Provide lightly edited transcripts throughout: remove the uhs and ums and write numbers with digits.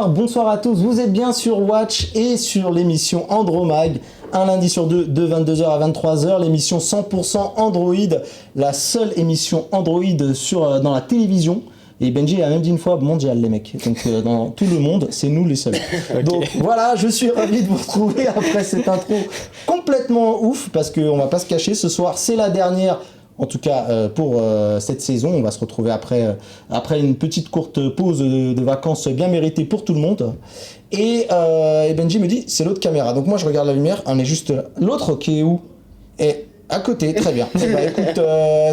Bonsoir à tous, vous êtes bien sur Watch et sur l'émission Andromag, un lundi sur deux de 22h à 23h, l'émission 100% Android, la seule émission Android dans la télévision. Et Benji a même dit une fois mondial les mecs, donc dans tout le monde, c'est nous les seuls. Okay. Donc voilà, je suis ravi de vous retrouver après cette intro complètement ouf, parce qu'on va pas se cacher, ce soir c'est la dernière. En tout cas, pour cette saison, on va se retrouver après une petite courte pause de vacances bien méritée pour tout le monde. Et Benji me dit, c'est l'autre caméra. Donc moi, je regarde la lumière, on est juste là. L'autre qui est où? Est à côté, très bien. Et bah écoute,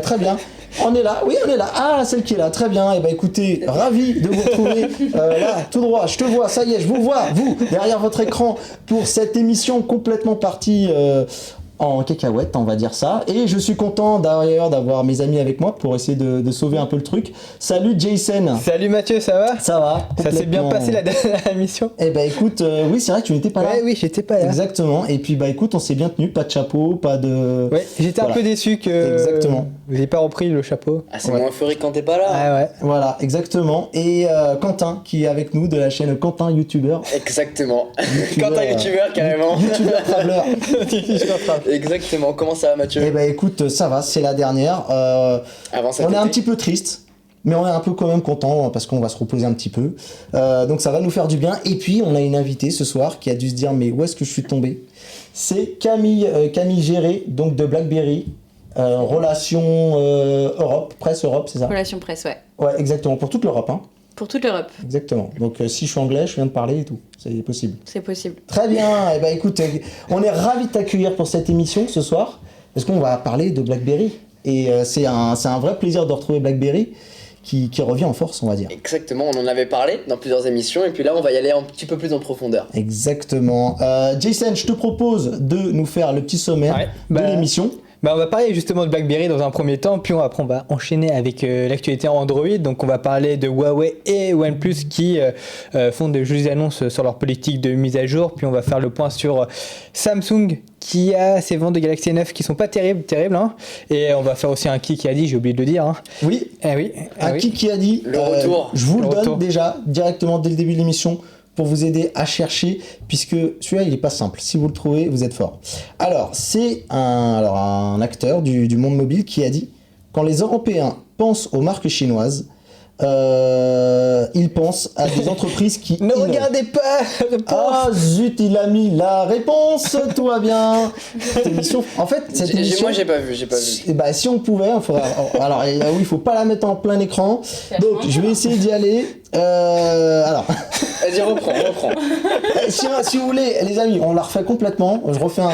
très bien. On est là, oui, on est là. Ah, celle qui est là, très bien. Et bah écoutez, ravi de vous retrouver là, tout droit. Je te vois, ça y est, je vous vois, vous, derrière votre écran, pour cette émission complètement partie en cacahuète, on va dire ça. Et je suis content d'ailleurs d'avoir mes amis avec moi pour essayer de sauver un peu le truc. Salut Jason. Salut Mathieu, ça va? Ça va. Ça s'est bien passé la dernière émission? Eh bah écoute, oui, c'est vrai que tu n'étais pas là. Ouais, oui, j'étais pas là. Exactement. Et puis bah écoute, on s'est bien tenu, pas de chapeau, pas de... Ouais, j'étais un peu déçu que... Exactement. Vous n'avez pas repris le chapeau. Ah, c'est moins euphorique quand t'es pas là. Ah ouais. Voilà, exactement. Et Quentin, qui est avec nous de la chaîne Quentin YouTuber. Exactement. Quentin YouTuber, carrément. YouTuber Traveler. Exactement. Comment ça va, Mathieu? Eh ben écoute, ça va, c'est la dernière. On est un petit peu triste, mais on est un peu quand même content parce qu'on va se reposer un petit peu. Donc ça va nous faire du bien. Et puis on a une invitée ce soir qui a dû se dire mais où est-ce que je suis tombé? C'est Camille Géré, donc de BlackBerry. Relations Europe, presse Europe, c'est ça? Relations presse, ouais. Ouais, exactement, pour toute l'Europe, hein. Pour toute l'Europe. Exactement. Donc si je suis anglais, je viens de parler et tout. C'est possible. C'est possible. Très bien. Eh ben écoute, on est ravis de t'accueillir pour cette émission ce soir, parce qu'on va parler de BlackBerry. Et c'est un vrai plaisir de retrouver BlackBerry qui revient en force, on va dire. Exactement, on en avait parlé dans plusieurs émissions, et puis là on va y aller un petit peu plus en profondeur. Exactement. Jason, je te propose de nous faire le petit sommaire de l'émission. On va parler justement de BlackBerry dans un premier temps, puis après on va enchaîner avec l'actualité en Android. Donc on va parler de Huawei et OnePlus qui font de jolies annonces sur leur politique de mise à jour. Puis on va faire le point sur Samsung qui a ses ventes de Galaxy S9 qui sont pas terribles, hein. Et on va faire aussi un qui a dit, j'ai oublié de le dire, hein. Oui. Qui a dit. Le retour. Je vous le donne déjà directement dès le début de l'émission, pour vous aider à chercher, puisque celui-là, il est pas simple. Si vous le trouvez, vous êtes fort. Alors, c'est un acteur du monde mobile qui a dit « Quand les Européens pensent aux marques chinoises, ils pensent à des entreprises qui... » Ne regardez pas. Ah zut, il a mis la réponse, tout va bien. Cette émission, en fait, cette émission... Moi, j'ai pas vu. Et bah, si on pouvait, il faudra... Alors, oui, il faut pas la mettre en plein écran. Donc, je vais essayer d'y aller. Alors... Vas-y, reprends. Si vous voulez, les amis, on la refait complètement. Je refais un...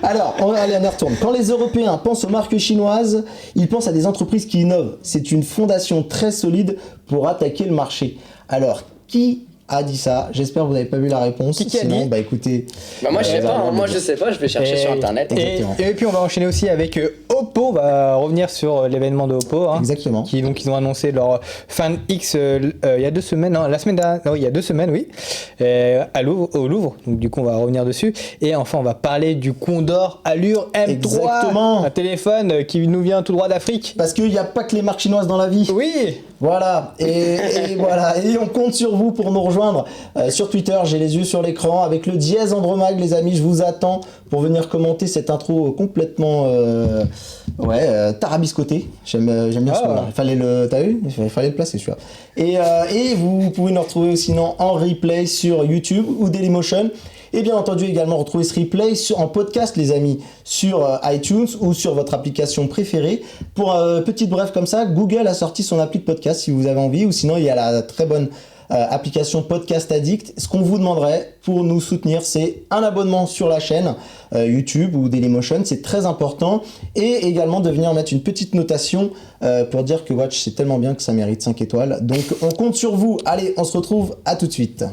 Alors, on y retourne. Quand les Européens pensent aux marques chinoises, ils pensent à des entreprises qui innovent. C'est une fondation très solide pour attaquer le marché. Alors, qui a dit ça? J'espère que vous n'avez pas vu la réponse. Qui Sinon, a dit? Bah écoutez... moi, je sais pas. Moi, je sais pas. Je vais chercher sur Internet. Et puis on va enchaîner aussi avec Oppo. On va revenir sur l'événement de Oppo. Hein, exactement. Ils ont annoncé leur Fan X il y a 2 semaines. Non, il y a 2 semaines, oui. Au Louvre. Donc du coup, on va revenir dessus. Et enfin, on va parler du Condor Allure M3. Exactement. Un téléphone qui nous vient tout droit d'Afrique. Parce qu'il n'y a pas que les marques chinoises dans la vie. Oui. Voilà, et voilà, et on compte sur vous pour nous rejoindre sur Twitter, j'ai les yeux sur l'écran, avec le dièse Andromag, les amis, je vous attends pour venir commenter cette intro complètement tarabiscoté. J'aime bien ce mot-là. T'as vu? Il fallait le placer celui-là. Et vous pouvez nous retrouver aussi en replay sur YouTube ou Dailymotion. Et bien entendu également retrouver ce replay en podcast, les amis, sur iTunes ou sur votre application préférée. Pour petite bref comme ça, Google a sorti son appli de podcast si vous avez envie, ou sinon il y a la très bonne application Podcast Addict. Ce qu'on vous demanderait pour nous soutenir, c'est un abonnement sur la chaîne YouTube ou Dailymotion, c'est très important, et également de venir mettre une petite notation pour dire que Watch c'est tellement bien que ça mérite 5 étoiles. Donc on compte sur vous. Allez, on se retrouve à tout de suite.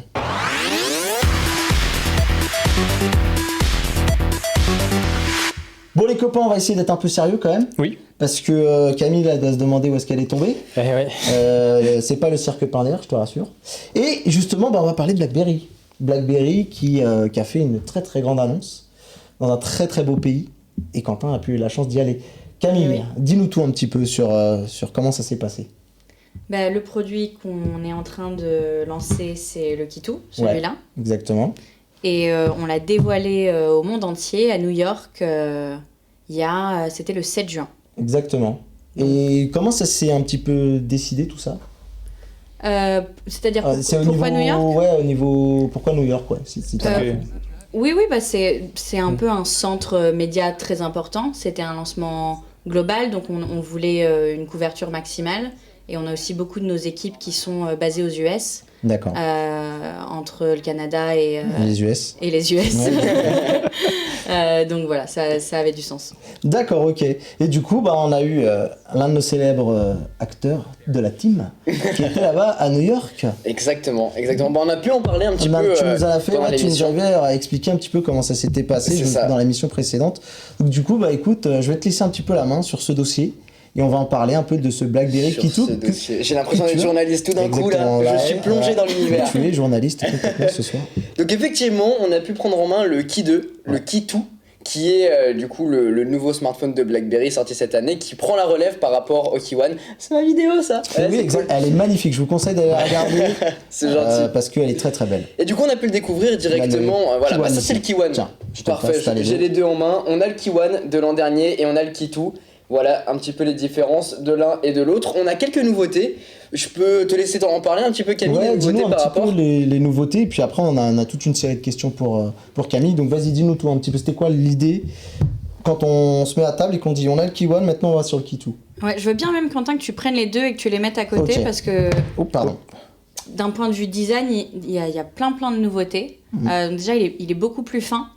Bon les copains, on va essayer d'être un peu sérieux quand même. Oui. Parce que Camille, elle doit se demander où est-ce qu'elle est tombée. Ouais. C'est pas le cirque Parler, je te rassure. Et justement, on va parler de BlackBerry. BlackBerry qui a fait une très très grande annonce dans un très très beau pays. Et Quentin a pu la chance d'y aller. Camille, Oui. dis-nous tout un petit peu sur comment ça s'est passé. Le produit qu'on est en train de lancer, c'est le Kitu, celui-là. Exactement. Et on l'a dévoilé au monde entier, à New York, c'était le 7 juin. Exactement. Et comment ça s'est un petit peu décidé tout ça? C'est-à-dire, C'est au pourquoi niveau, New York? Ouais, au niveau. Pourquoi New York, ouais. Oui, c'est un peu un centre média très important. C'était un lancement global, donc on voulait une couverture maximale. Et on a aussi beaucoup de nos équipes qui sont basées aux US, D'accord. entre le Canada et Les US. et les US. Ouais. Donc voilà, ça avait du sens. D'accord, ok. Et du coup, on a eu l'un de nos célèbres acteurs de la team qui était là-bas à New York. Exactement. On a pu en parler un petit peu Tu nous as fait, pendant tu nous l'émission. avais expliqué un petit peu comment ça s'était passé C'est ça. dans l'émission précédente. Donc du coup, écoute, je vais te laisser un petit peu la main sur ce dossier. Et on va en parler un peu de ce BlackBerry Sur Kitu. ce dossier. J'ai l'impression d'être journaliste tout d'un coup Exactement, là. Je suis plongé dans l'univers. Tu es journaliste complètement ce soir. Donc effectivement, on a pu prendre en main le Ki 2, le Kitu, qui est du coup le nouveau smartphone de BlackBerry sorti cette année, qui prend la relève par rapport au Ki One. C'est ma vidéo ça. Ouais, Oui, c'est exact. cool. Elle est magnifique. Je vous conseille d'aller la regarder. C'est gentil. Parce qu'elle est très très belle. Et du coup, on a pu le découvrir directement. Voilà, Ki One ça c'est le aussi. Ki One. Tiens, je te Parfait, passe, t'as les j'ai deux. les deux en main. On a le Ki One de l'an dernier et on a le Kitu. Voilà un petit peu les différences de l'un et de l'autre. On a quelques nouveautés. Je peux te laisser en parler un petit peu, Camille, des Ouais, nouveautés dis-nous un par petit rapport. peu les nouveautés, et puis après on a toute une série de questions pour Camille. Donc vas-y, dis-nous tout un petit peu. C'était quoi l'idée quand on se met à table et qu'on dit on a le Ki One, maintenant on va sur le Kitu? Ouais, je veux bien même, Quentin, que tu prennes les deux et que tu les mettes à côté, Ok. parce que Oh, pardon. d'un point de vue design, il y a plein de nouveautés. Donc déjà, il est beaucoup plus fin,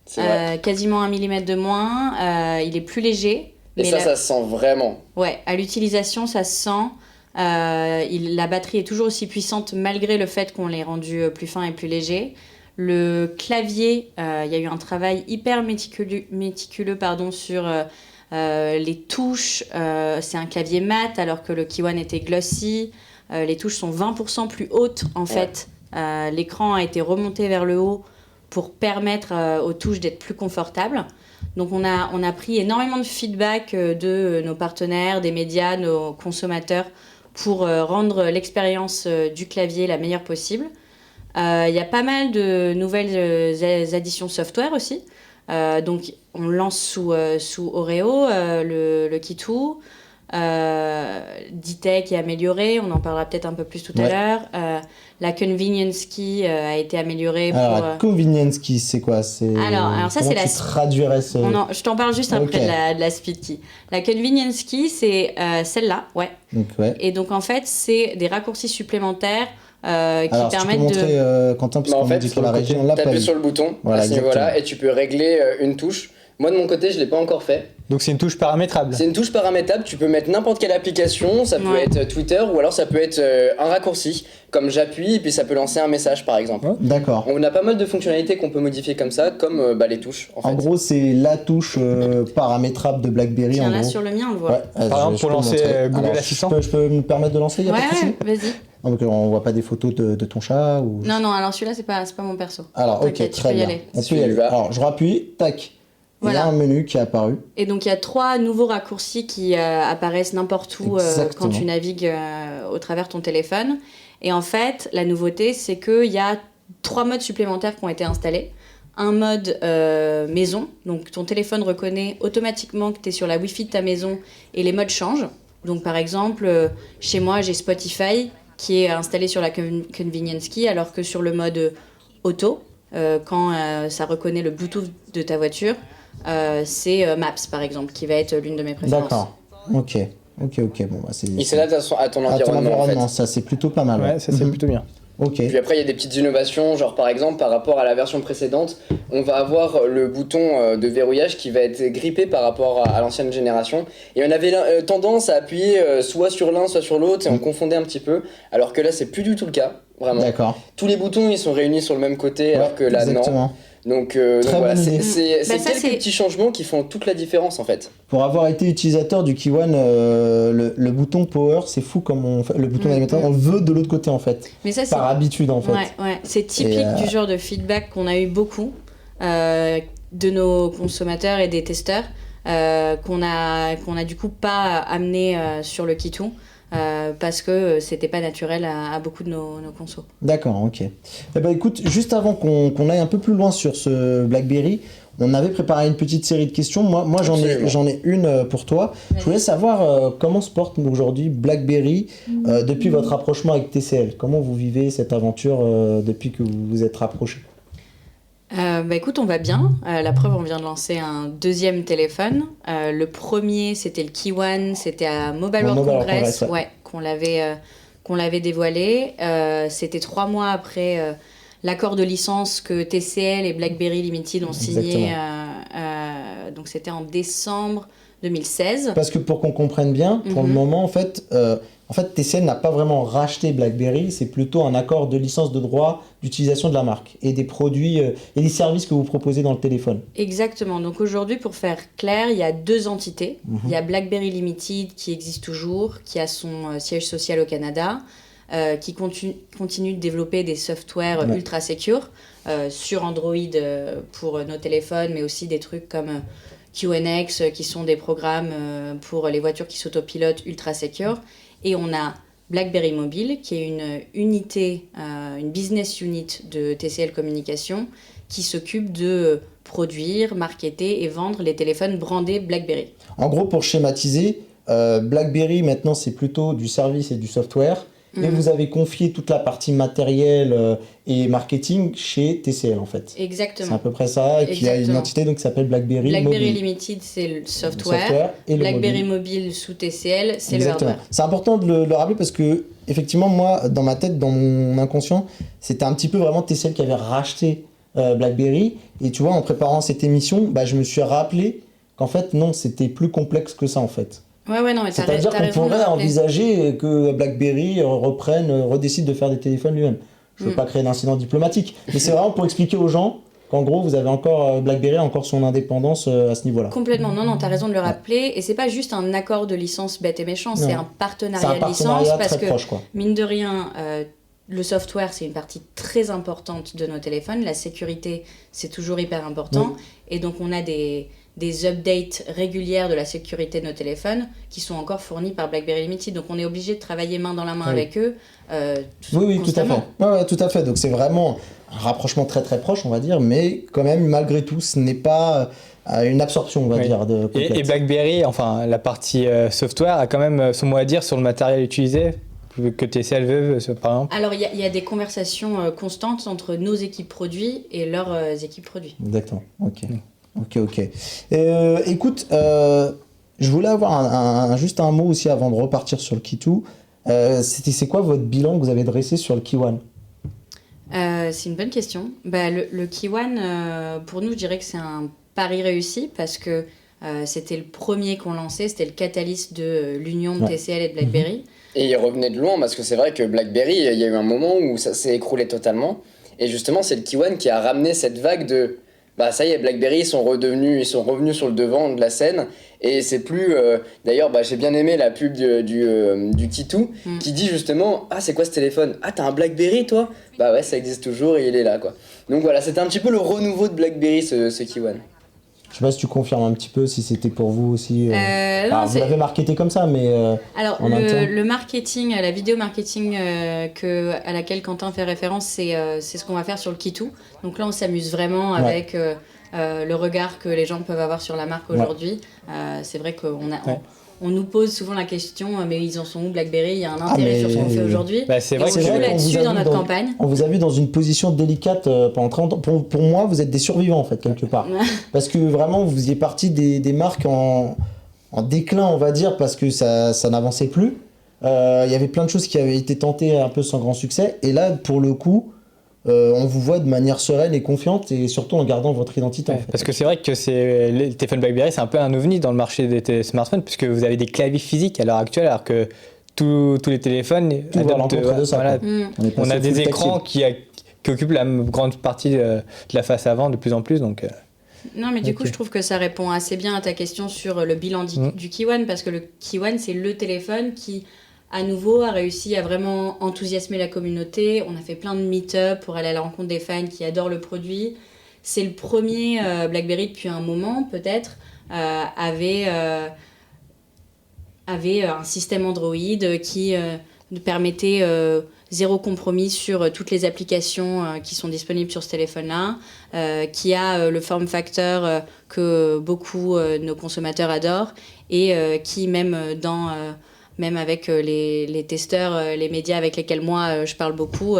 C'est vrai. quasiment 1 mm de moins, il est plus léger. Et mais ça se sent vraiment. Ouais, à l'utilisation, ça se sent. La batterie est toujours aussi puissante malgré le fait qu'on l'ait rendu plus fin et plus léger. Le clavier, il y a eu un travail hyper méticuleux sur les touches. C'est un clavier mat alors que le Ki One était glossy. Les touches sont 20% plus hautes en fait. L'écran a été remonté vers le haut pour permettre aux touches d'être plus confortables. Donc on a pris énormément de feedback de nos partenaires, des médias, nos consommateurs pour rendre l'expérience du clavier la meilleure possible. Il y a pas mal de nouvelles additions software aussi. Donc on lance sous Oreo le Kitu. D-Tech est amélioré, on en parlera peut-être un peu plus tout à l'heure. La Convenience Key a été améliorée Alors, pour... la convenience key, c'est quoi? Alors ça, c'est la... Tu traduirais ce... je t'en parle juste après Ok. de la Speed Key. La Convenience Key, c'est celle-là, ouais. Donc, ouais. Et donc, en fait, c'est des raccourcis supplémentaires qui Alors, si tu peux permettent montrer, Quentin, parce Bah, en qu'on m'a fait, dit sur que la le région côté, l'a pas t'appuies eu. sur le bouton Voilà, à ce niveau-là exactement. et tu peux régler une touche. Moi de mon côté, je l'ai pas encore fait. Donc c'est une touche paramétrable. C'est une touche paramétrable, tu peux mettre n'importe quelle application, ça peut Ouais. être Twitter ou alors ça peut être un raccourci, comme j'appuie et puis ça peut lancer un message par exemple. Ouais. D'accord. On a pas mal de fonctionnalités qu'on peut modifier comme ça, comme les touches en fait. En gros, c'est la touche paramétrable de BlackBerry. Tiens, en là, gros. sur le mien, on le voit. Ouais, Par exemple, pour peux lancer, montrer. Google Alors, Assistant. je peux me permettre de lancer, y a Ouais, pas de souci. vas-y. Donc on voit pas des photos de ton chat ou... Non, alors celui-là, c'est pas mon perso. Alors, ok, T'inquiète, tu très peux y bien. aller. On peut y Celui-là. aller. Alors, je rappuie, tac. Il y a Voilà. un menu qui est apparu. Et donc, il y a 3 nouveaux raccourcis qui apparaissent n'importe où Exactement. quand tu navigues au travers ton téléphone. Et en fait, la nouveauté, c'est qu'il y a 3 modes supplémentaires qui ont été installés. Un mode maison, donc ton téléphone reconnaît automatiquement que tu es sur la Wi-Fi de ta maison et les modes changent. Donc par exemple, chez moi, j'ai Spotify qui est installé sur la Convenience Key, alors que sur le mode auto, quand ça reconnaît le Bluetooth de ta voiture, c'est Maps par exemple, qui va être l'une de mes préférences. D'accord. Ok. Bon, bah, Il s'adapte à ton à ton environnement en fait. environnement, ça c'est plutôt pas mal. Ouais, ça c'est plutôt bien. Ok. Puis après, il y a des petites innovations, genre par exemple, par rapport à la version précédente, on va avoir le bouton de verrouillage qui va être grippé par rapport à l'ancienne génération. Et on avait tendance à appuyer soit sur l'un, soit sur l'autre, et on confondait un petit peu, alors que là, c'est plus du tout le cas, vraiment. D'accord. Tous les boutons, ils sont réunis sur le même côté, alors que là, non. Exactement. Donc Très voilà, bonne idée. c'est Bah, ça, quelques c'est- petits changements qui font toute la différence en fait. Pour avoir été utilisateur du Kiwan, le bouton power, c'est fou comme le bouton d'alimentation, on le veut de l'autre côté en fait, Mais ça, c'est par habitude en fait. ouais, c'est typique du genre de feedback qu'on a eu beaucoup de nos consommateurs et des testeurs qu'on a du coup pas amené sur le Kitu parce que c'était pas naturel à beaucoup de nos consos. D'accord, ok. Eh ben, écoute, juste avant qu'on aille un peu plus loin sur ce BlackBerry, on avait préparé une petite série de questions. Moi Absolument. j'en ai une pour toi. Je voulais savoir comment se porte aujourd'hui BlackBerry depuis votre rapprochement avec TCL. Comment vous vivez cette aventure depuis que vous vous êtes rapprochés? Bah écoute, on va bien. La preuve, on vient de lancer un deuxième téléphone. Le premier, c'était le Kiwan, c'était à Mobile World Mobile World Congress, Congress, ouais, qu'on l'avait dévoilé. C'était 3 mois après l'accord de licence que TCL et BlackBerry Limited ont signé. Donc c'était en décembre 2016. Parce que pour qu'on comprenne bien, pour le moment, en fait, TCL n'a pas vraiment racheté BlackBerry, c'est plutôt un accord de licence de droit d'utilisation de la marque et des produits et des services que vous proposez dans le téléphone. Exactement. Donc aujourd'hui, pour faire clair, il y a 2 entités. Il y a BlackBerry Limited qui existe toujours, qui a son siège social au Canada, qui continue de développer des softwares ultra secure sur Android pour nos téléphones, mais aussi des trucs comme QNX qui sont des programmes pour les voitures qui s'autopilotent ultra secure. Et on a BlackBerry Mobile, qui est une unité, une business unit de TCL Communication, qui s'occupe de produire, marketer et vendre les téléphones brandés BlackBerry. En gros, pour schématiser, BlackBerry maintenant c'est plutôt du service et du software, et vous avez confié toute la partie matérielle et marketing chez TCL en fait. Exactement. C'est à peu près ça, et qui a une entité donc, qui s'appelle BlackBerry BlackBerry Mobile. Limited, c'est le Le software. et le BlackBerry mobile. Mobile sous TCL, c'est le Exactement. hardware. C'est important de le rappeler parce que, effectivement, moi, dans ma tête, dans mon inconscient, c'était un petit peu vraiment TCL qui avait racheté BlackBerry. Et tu vois, en préparant cette émission, bah, je me suis rappelé qu'en fait, non, c'était plus complexe que ça, en fait. Ouais, non, mais t'as C'est-à-dire t'as qu'on raison de le pourrait rappeler. envisager que BlackBerry redécide de faire des téléphones lui-même. Je veux pas créer d'incident diplomatique, mais c'est vraiment pour expliquer aux gens qu'en gros, vous avez encore BlackBerry a encore son indépendance à ce niveau-là. Complètement, non, t'as raison de le rappeler. Et c'est pas juste un accord de licence bête et méchant, c'est un C'est partenariat un de licence. partenariat Parce très que, proche, quoi. mine de rien, le software, c'est une partie très importante de nos téléphones. La sécurité, c'est toujours hyper important. Et donc, on a des updates régulières de la sécurité de nos téléphones qui sont encore fournis par BlackBerry Limited. Donc, on est obligé de travailler main dans la main avec eux. Oui, tout à constamment. fait. Ouais, tout à fait. Donc c'est vraiment un rapprochement très très proche, on va dire, mais quand même, malgré tout, ce n'est pas une absorption, on va dire, de complète. Et BlackBerry, enfin la partie software, a quand même son mot à dire sur le matériel utilisé que TCL veut, par exemple. Alors, il y a des conversations constantes entre nos équipes produits et leurs équipes produits. Exactement. Ok. Écoute, je voulais avoir juste un mot aussi avant de repartir sur le Kitu. C'est quoi votre bilan que vous avez dressé sur le Kiwan? C'est une bonne question. Bah, le Kiwan, pour nous, je dirais que c'est un pari réussi parce que c'était le premier qu'on lançait, c'était le catalyste de l'union de TCL et de BlackBerry. Et il revenait de loin parce que c'est vrai que BlackBerry, il y a eu un moment où ça s'est écroulé totalement. Et justement, c'est le Kiwan qui a ramené cette vague de bah ça y est, BlackBerry ils sont revenus sur le devant de la scène. Et c'est plus. D'ailleurs, j'ai bien aimé la pub du Kitu qui dit justement ah, c'est quoi ce téléphone? Ah, t'as un BlackBerry toi? Bah ouais, ça existe toujours et il est là quoi. Donc voilà, c'était un petit peu le renouveau de BlackBerry ce Kiwan. Je sais pas si tu confirmes un petit peu si c'était pour vous aussi. Non, vous l'avez marketé comme ça, mais. Alors, le marketing, la vidéo marketing à laquelle Quentin fait référence, c'est ce qu'on va faire sur le Kitu. Donc là, on s'amuse vraiment avec le regard que les gens peuvent avoir sur la marque aujourd'hui. C'est vrai qu'on nous pose souvent la question, mais ils en sont où BlackBerry? Il y a un intérêt sur ce qu'on fait aujourd'hui. Bah, c'est vrai on joue là-dessus dans notre campagne. On vous a vu dans une position délicate pendant 30 ans. Pour moi, vous êtes des survivants en fait, quelque part. Parce que vraiment, vous faisiez partie des marques en déclin, on va dire, parce que ça n'avançait plus. Il y avait plein de choses qui avaient été tentées un peu sans grand succès. Et là, pour le coup, on vous voit de manière sereine et confiante, et surtout en gardant votre identité. En fait. Parce que c'est vrai que les téléphones BlackBerry, c'est un peu un ovni dans le marché des smartphones, puisque vous avez des claviers physiques à l'heure actuelle, alors que tous les téléphones tout va à l'encontre de ça. Voilà, on a des écrans qui qui occupe la grande partie de la face avant de plus en plus. Donc, Non, mais du coup, Ok. je trouve que ça répond assez bien à ta question sur le bilan du Kiwan, parce que le Kiwan, c'est le téléphone qui, à nouveau, a réussi à vraiment enthousiasmer la communauté. On a fait plein de meet-up pour aller à la rencontre des fans qui adorent le produit. C'est le premier BlackBerry depuis un moment, peut-être, avait un système Android qui nous permettait zéro compromis sur toutes les applications qui sont disponibles sur ce téléphone-là, qui a le form factor que beaucoup de nos consommateurs adorent et qui, même avec les testeurs, les médias avec lesquels moi je parle beaucoup,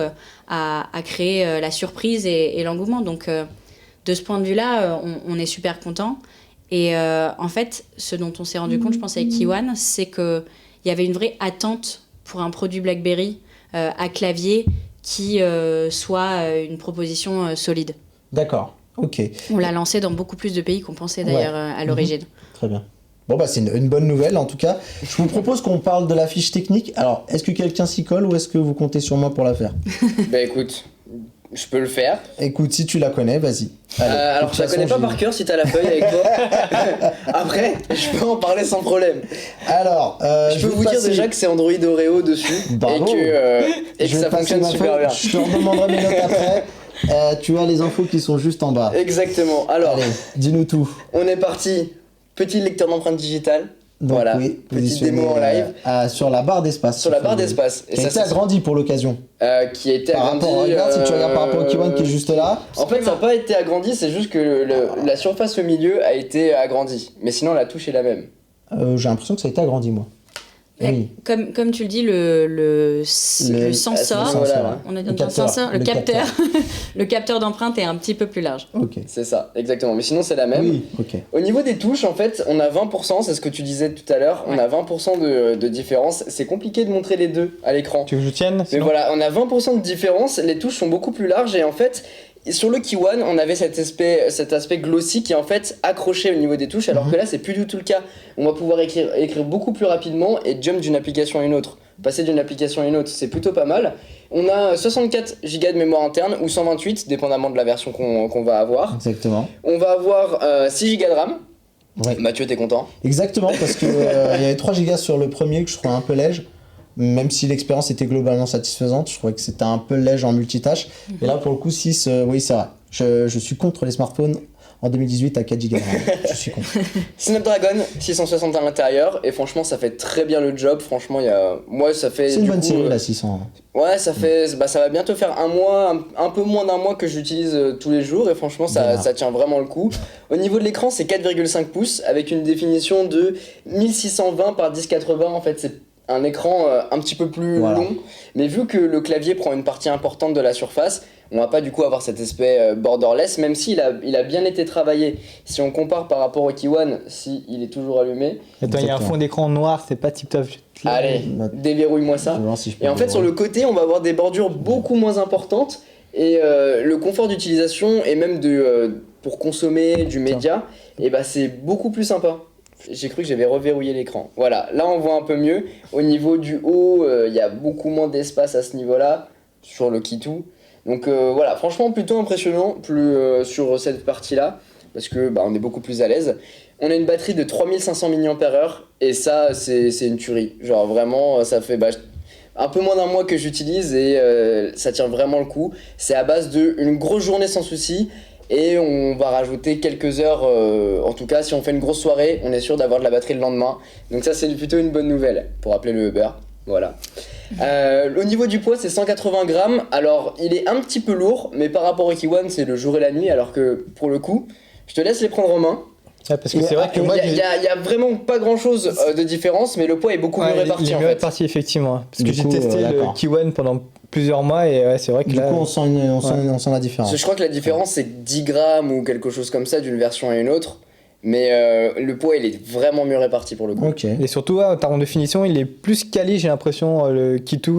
a créé la surprise et l'engouement. Donc, de ce point de vue-là, on est super content. Et en fait, ce dont on s'est rendu compte, je pense, avec Kiwan, c'est qu'il y avait une vraie attente pour un produit BlackBerry à clavier qui soit une proposition solide. D'accord, ok. On l'a lancé dans beaucoup plus de pays qu'on pensait d'ailleurs à l'origine. Très bien. Bon, bah, c'est une bonne nouvelle en tout cas. Je vous propose qu'on parle de la fiche technique. Alors, est-ce que quelqu'un s'y colle ou est-ce que vous comptez sur moi pour la faire? Bah écoute, je peux le faire. Écoute, si tu la connais, vas-y. Allez, Alors de je la toute connais façon, pas par cœur si t'as la feuille avec toi. Après, je peux en parler sans problème. Alors, Je peux vais vous dire passer- déjà que c'est Android Oreo dessus Bravo. et que Je vais ça passer fonctionne ma super feuille. bien. Je te redemanderai mes notes après. Tu as les infos qui sont juste en bas. Exactement. Alors, Allez, dis-nous tout. on est parti. Petit lecteur d'empreintes digitales. Donc, Voilà, oui, petite positionné, démo en live. sur la barre d'espace. Sur la barre d'espace. Et ça s'est agrandi pour l'occasion. Qui a été Par agrandi. rapport, regarde, si tu regardes par rapport au Kiwan qui est juste là. En fait, ça n'a pas été agrandi, c'est juste que la surface au milieu a été agrandie. Mais sinon, la touche est la même. J'ai l'impression que ça a été agrandi, moi. Oui. Comme tu le dis, le sensor, Voilà. on a dit Le capteur. sensor, le capteur, le capteur d'empreinte est un petit peu plus large. Ok. C'est ça, exactement. Mais sinon, c'est la même. Oui, ok. Au niveau des touches, en fait, on a 20%, c'est ce que tu disais tout à l'heure, on a 20% de différence. C'est compliqué de montrer les deux à l'écran. tu veux que je tienne Mais sinon voilà, on a 20% de différence, les touches sont beaucoup plus larges et en fait, sur le Kiwan, on avait cet aspect glossy qui est en fait accroché au niveau des touches, alors que là, c'est plus du tout le cas. On va pouvoir écrire beaucoup plus rapidement et jump d'une application à une autre. Passer d'une application à une autre, c'est plutôt pas mal. On a 64 Go de mémoire interne ou 128, dépendamment de la version qu'on va avoir. Exactement. On va avoir 6 Go de RAM. Ouais. Mathieu, t'es content? Exactement, parce que il y avait 3 Go sur le premier que je trouvais un peu léger. Même si l'expérience était globalement satisfaisante, je trouvais que c'était un peu léger en multitâche. Et là, pour le coup, 6, oui, c'est vrai. Je suis contre les smartphones en 2018 à 4 Go de RAM. Je suis contre. Snapdragon 660 à l'intérieur et franchement ça fait très bien le job. Franchement moi ça fait C'est une du bonne coup, série, la 600. ouais ça fait ça va bientôt faire un mois, un peu moins d'un mois que j'utilise tous les jours et franchement Bien. ça tient vraiment le coup. Au niveau de l'écran c'est 4,5 pouces avec une définition de 1620 par 1080. En fait c'est un écran un petit peu plus long, mais vu que le clavier prend une partie importante de la surface, on va pas du coup avoir cet aspect borderless, même s'il a bien été travaillé. Si on compare par rapport au Kiwan, si il est toujours allumé. Attends, il y a un Exactement. fond d'écran noir, c'est pas tip top. Allez, déverrouille-moi Je ça. vais voir si je peux Et en fait, le sur voir. le côté, on va avoir des bordures beaucoup moins importantes et le confort d'utilisation et même pour consommer du média, et bah c'est beaucoup plus sympa. J'ai cru que j'avais reverrouillé l'écran. Voilà, là on voit un peu mieux. Au niveau du haut, il y a beaucoup moins d'espace à ce niveau-là sur le Kitu. Donc voilà, franchement plutôt impressionnant sur cette partie-là parce que bah, on est beaucoup plus à l'aise. On a une batterie de 3500 mAh et ça c'est une tuerie. Genre vraiment ça fait un peu moins d'un mois que j'utilise et ça tient vraiment le coup. C'est à base d'une grosse journée sans souci et on va rajouter quelques heures. En tout cas si on fait une grosse soirée, on est sûr d'avoir de la batterie le lendemain. Donc ça c'est plutôt une bonne nouvelle pour appeler le Uber. Voilà. Au niveau du poids, c'est 180 grammes. Alors, il est un petit peu lourd, mais par rapport au Kiwan, c'est le jour et la nuit. Alors que pour le coup, je te laisse les prendre en main. Ouais, parce que c'est vrai que moi, Il y a vraiment pas grand chose de différence, mais le poids est beaucoup mieux réparti il est en mieux fait. réparti effectivement. Parce que Du j'ai coup, testé le d'accord. Kiwan pendant plusieurs mois et ouais, c'est vrai que Du là. coup, on sent la différence. Parce que je crois que la différence, c'est 10 grammes ou quelque chose comme ça d'une version à une autre. Mais le poids, il est vraiment mieux réparti pour le coup. Ok. Et surtout, ouais, en termes de définition, il est plus quali, j'ai l'impression, le Kitu.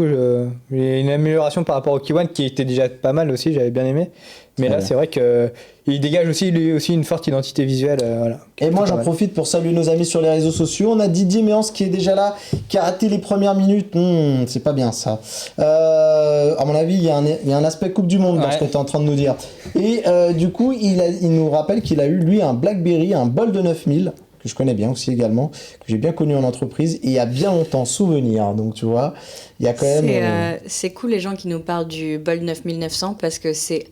Il y a une amélioration par rapport au Kiwan qui était déjà pas mal aussi, j'avais bien aimé. Mais là, Voilà. c'est vrai qu'il dégage aussi, lui aussi, une forte identité visuelle. Voilà. Et moi, j'en Ouais. profite pour saluer nos amis sur les réseaux sociaux. On a Didier Méance qui est déjà là, qui a raté les premières minutes. C'est pas bien ça. À mon avis, il y a un aspect Coupe du Monde dans Ouais. ce que tu es en train de nous dire. Et du coup, il nous rappelle qu'il a eu, lui, un BlackBerry, un Bold 9000, que je connais bien aussi également, que j'ai bien connu en entreprise, et il y a bien longtemps, souvenir. Donc, tu vois, il y a quand même... C'est cool les gens qui nous parlent du Bold 9900 parce que c'est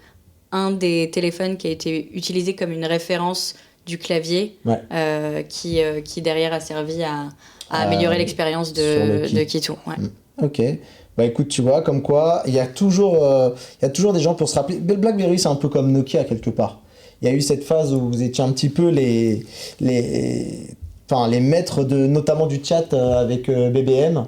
un des téléphones qui a été utilisé comme une référence du clavier Ouais. qui derrière a servi à améliorer l'expérience sur le de Kitu. Ouais. Ok. Bah écoute, tu vois, comme quoi, il y a toujours des gens pour se rappeler. Le BlackBerry, c'est un peu comme Nokia quelque part. Il y a eu cette phase où vous étiez un petit peu les maîtres notamment du chat avec BBM.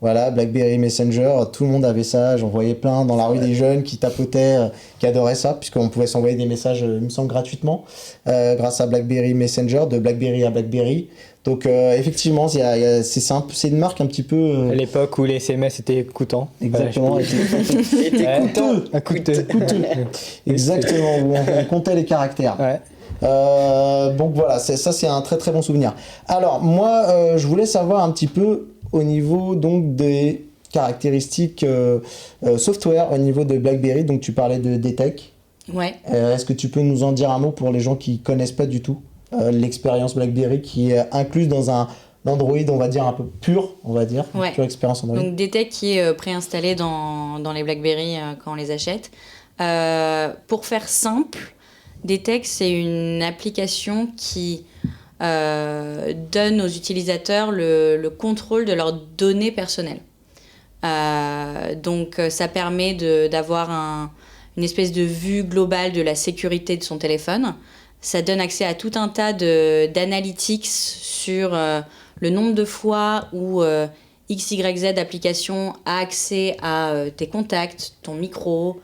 Voilà, BlackBerry Messenger, tout le monde avait ça. J'en voyais plein dans la rue des jeunes qui tapotaient, qui adoraient ça, puisqu'on pouvait s'envoyer des messages, il me semble, gratuitement, grâce à BlackBerry Messenger, de BlackBerry à BlackBerry. Donc effectivement, c'est simple, c'est une marque un petit peu... À l'époque où les SMS étaient coûtants. Exactement, Ouais, Et t'es coûteux. coûteux. exactement, où on comptait les caractères. Ouais. Donc voilà, ça c'est un très très bon souvenir. Alors moi, je voulais savoir un petit peu au niveau donc des caractéristiques software au niveau de BlackBerry. Donc tu parlais de DTEC. Ouais. Est-ce que tu peux nous en dire un mot pour les gens qui connaissent pas du tout l'expérience BlackBerry qui est incluse dans un Android, on va dire un peu pur, on va dire, Ouais. pure expérience Android. Donc DTEC qui est préinstallé dans les BlackBerry quand on les achète. Pour faire simple, DTEC c'est une application qui donne aux utilisateurs le contrôle de leurs données personnelles. Donc ça permet d'avoir une espèce de vue globale de la sécurité de son téléphone. Ça donne accès à tout un tas d'analytics sur le nombre de fois où XYZ application a accès à tes contacts, ton micro,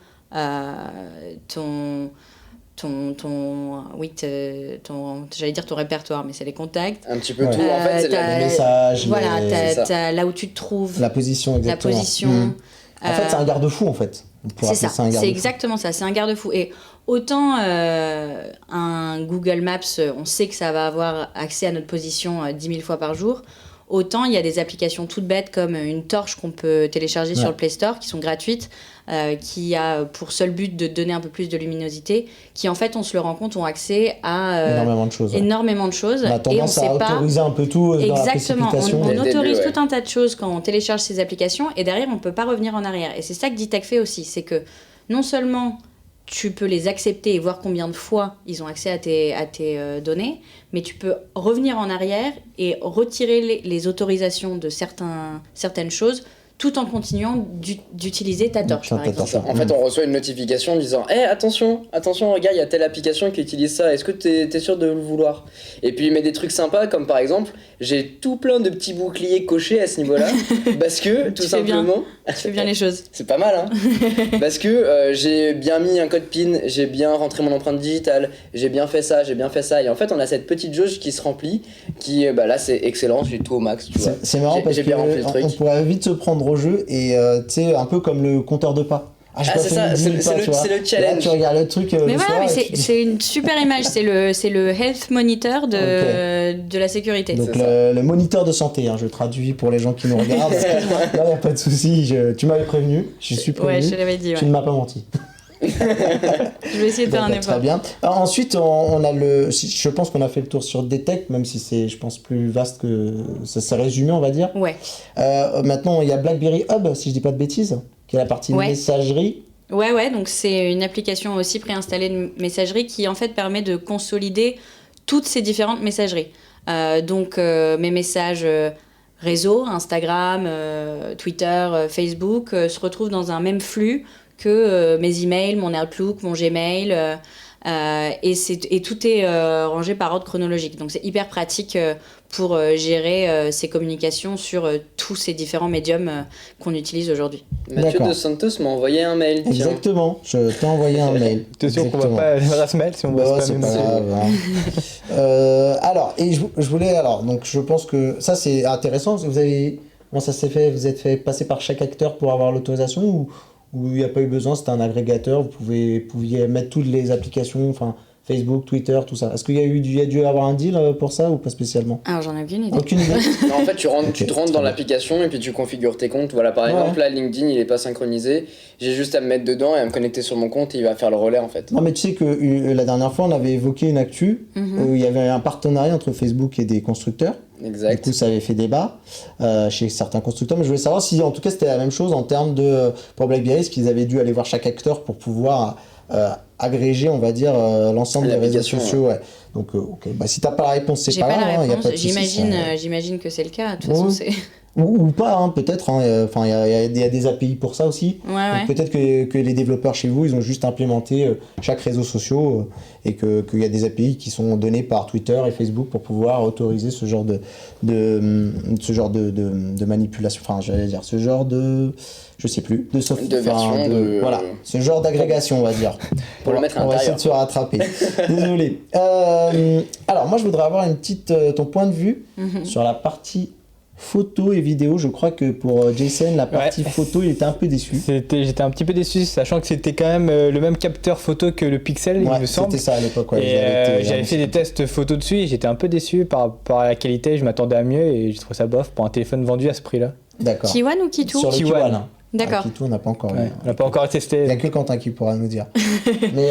j'allais dire ton répertoire, mais c'est les contacts. Un petit peu Ouais. tout. En fait, c'est t'as- Les messages, Voilà, les- ça. t'as là où tu te trouves, la position, exactement. la position. En fait, c'est un garde-fou en fait. On pourrait C'est appeler ça, un c'est garde-fou. exactement ça, c'est un garde-fou. Et autant un Google Maps, on sait que ça va avoir accès à notre position 10 000 fois par jour, autant il y a des applications toutes bêtes comme une torche qu'on peut télécharger sur le Play Store, qui sont gratuites, qui a pour seul but de donner un peu plus de luminosité, qui en fait, on se le rend compte, ont accès à Énormément de choses. Ouais. énormément de choses. On a Et on tendance sait à pas... autoriser un peu tout dans la Exactement, précipitation. on Dès le début, autorise ouais. tout un tas de choses quand on télécharge ces applications et derrière on peut pas revenir en arrière. Et c'est ça que DTEC fait aussi, c'est que non seulement tu peux les accepter et voir combien de fois ils ont accès à tes données, mais tu peux revenir en arrière et retirer les autorisations de certaines choses tout en continuant d'utiliser ta torche, par Ta exemple. torche. En fait, on reçoit une notification disant attention, regarde, il y a telle application qui utilise ça, est-ce que t'es sûr de le vouloir? Et puis il met des trucs sympas, comme par exemple, j'ai tout plein de petits boucliers cochés à ce niveau-là, parce que tout Tu fais bien. simplement. Tu fais bien les choses. C'est pas mal, hein. Parce que j'ai bien mis un code PIN, j'ai bien rentré mon empreinte digitale, j'ai bien fait ça. Et en fait, on a cette petite jauge qui se remplit, qui, là, c'est excellent, j'ai tout au max, tu vois. C'est marrant parce J'ai bien rempli le que truc. on pourrait vite se prendre au jeu et tu sais un peu comme le compteur de pas. J'ai Ah, pas c'est fait ça, mes 10 000 c'est pas, le- tu vois. c'est le Et là, challenge. tu regardes le truc Mais le voilà, soir mais et tu dis- c'est une super image, c'est le health monitor de la sécurité. Donc C'est ça. le moniteur de santé, hein, je traduis pour les gens qui nous regardent. Là, il n'y a pas de souci, tu m'avais prévenu, je suis prévenu. Ouais, je te l'avais dit. Tu Ouais. ne m'as pas menti. Je vais essayer de faire un Bon, bah, très effort. bien. Alors, ensuite, on a je pense qu'on a fait le tour sur DTEC, même si c'est, je pense, plus vaste que ça s'est résumé, on va dire. Ouais. Maintenant, il y a BlackBerry Hub, si je dis pas de bêtises, qui est la partie Ouais. messagerie. Ouais, donc c'est une application aussi préinstallée de messagerie qui en fait permet de consolider toutes ces différentes messageries. Donc mes messages réseau, Instagram, Twitter, Facebook se retrouvent dans un même flux que mes emails, mon Outlook, mon Gmail. Et tout est rangé par ordre chronologique. Donc c'est hyper pratique pour gérer ces communications sur tous ces différents médiums qu'on utilise aujourd'hui. Mathieu D'accord. Dos Santos m'a envoyé un mail, tiens. Exactement, je t'ai envoyé un mail. T'es sûr qu'on Exactement. va pas l'adresse mail si on va Bah, spammer c'est pas notre- grave, hein. Alors, et je voulais, donc je pense que ça c'est intéressant, parce que vous avez, comment ça s'est fait, vous êtes fait passer par chaque acteur pour avoir l'autorisation où il n'y a pas eu besoin, c'était un agrégateur, vous pouviez mettre toutes les applications, enfin Facebook, Twitter, tout ça. Est-ce qu'il y a dû avoir un deal pour ça ou pas spécialement? Alors j'en ai aucune idée. Aucune idée. Non, en fait, tu te rentres dans l'application et puis tu configures tes comptes. Voilà, par exemple, là, LinkedIn, il est pas synchronisé. J'ai juste à me mettre dedans et à me connecter sur mon compte et il va faire le relais en fait. Non, mais tu sais que la dernière fois, on avait évoqué une actu où il y avait un partenariat entre Facebook et des constructeurs. Exact. Du coup, ça avait fait débat chez certains constructeurs. Mais je voulais savoir si, en tout cas, c'était la même chose en termes de. Pour BlackBerry, est-ce qu'ils avaient dû aller voir chaque acteur pour pouvoir agréger, on va dire, l'ensemble des réseaux sociaux. Ouais. Donc, ok. Bah, si t'as pas la réponse, c'est J'ai pas pas grave. la Hein, y a réponse. pas de souci, J'imagine que c'est le cas. De toute façon, c'est. Ou pas, hein, peut-être. Enfin, il y a des API pour ça aussi. Ouais, Donc, peut-être que les développeurs chez vous, ils ont juste implémenté chaque réseau social et qu'il y a des API qui sont données par Twitter et Facebook pour pouvoir autoriser ce genre de manipulation. Enfin, j'allais dire ce genre de, je sais plus, voilà, ce genre d'agrégation, on va dire. Pour le mettre à on va essayer l'intérieur. de se rattraper. Désolé. Alors, moi, je voudrais avoir ton point de vue sur la partie photo et vidéo. Je crois que pour Jason, la partie photo, il était un peu déçu. J'étais un petit peu déçu, sachant que c'était quand même le même capteur photo que le Pixel, il me semble. C'était ça à l'époque. Et j'avais fait des tests photo dessus et j'étais un peu déçu par rapport à la qualité. Je m'attendais à mieux et j'ai trouvé ça bof pour un téléphone vendu à ce prix-là. D'accord. Kiwan ou Kitu? Sur le Kiwan. D'accord. Kitu, on n'a pas encore eu. On n'a pas encore testé. Il n'y a que Quentin qui pourra nous dire. Mais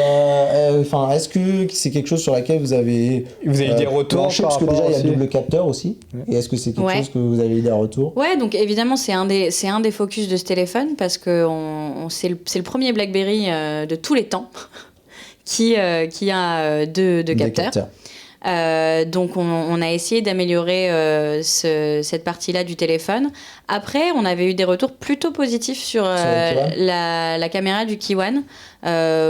est-ce que c'est quelque chose sur laquelle vous avez eu des retours planché, parce que déjà il y a le double capteur aussi. Et est-ce que c'est quelque chose que vous avez eu des retours? Ouais, donc évidemment c'est un des focus de ce téléphone parce que c'est le premier BlackBerry de tous les temps qui a deux capteurs. Donc on a essayé d'améliorer cette partie-là du téléphone. Après, on avait eu des retours plutôt positifs sur la caméra du Kiwan.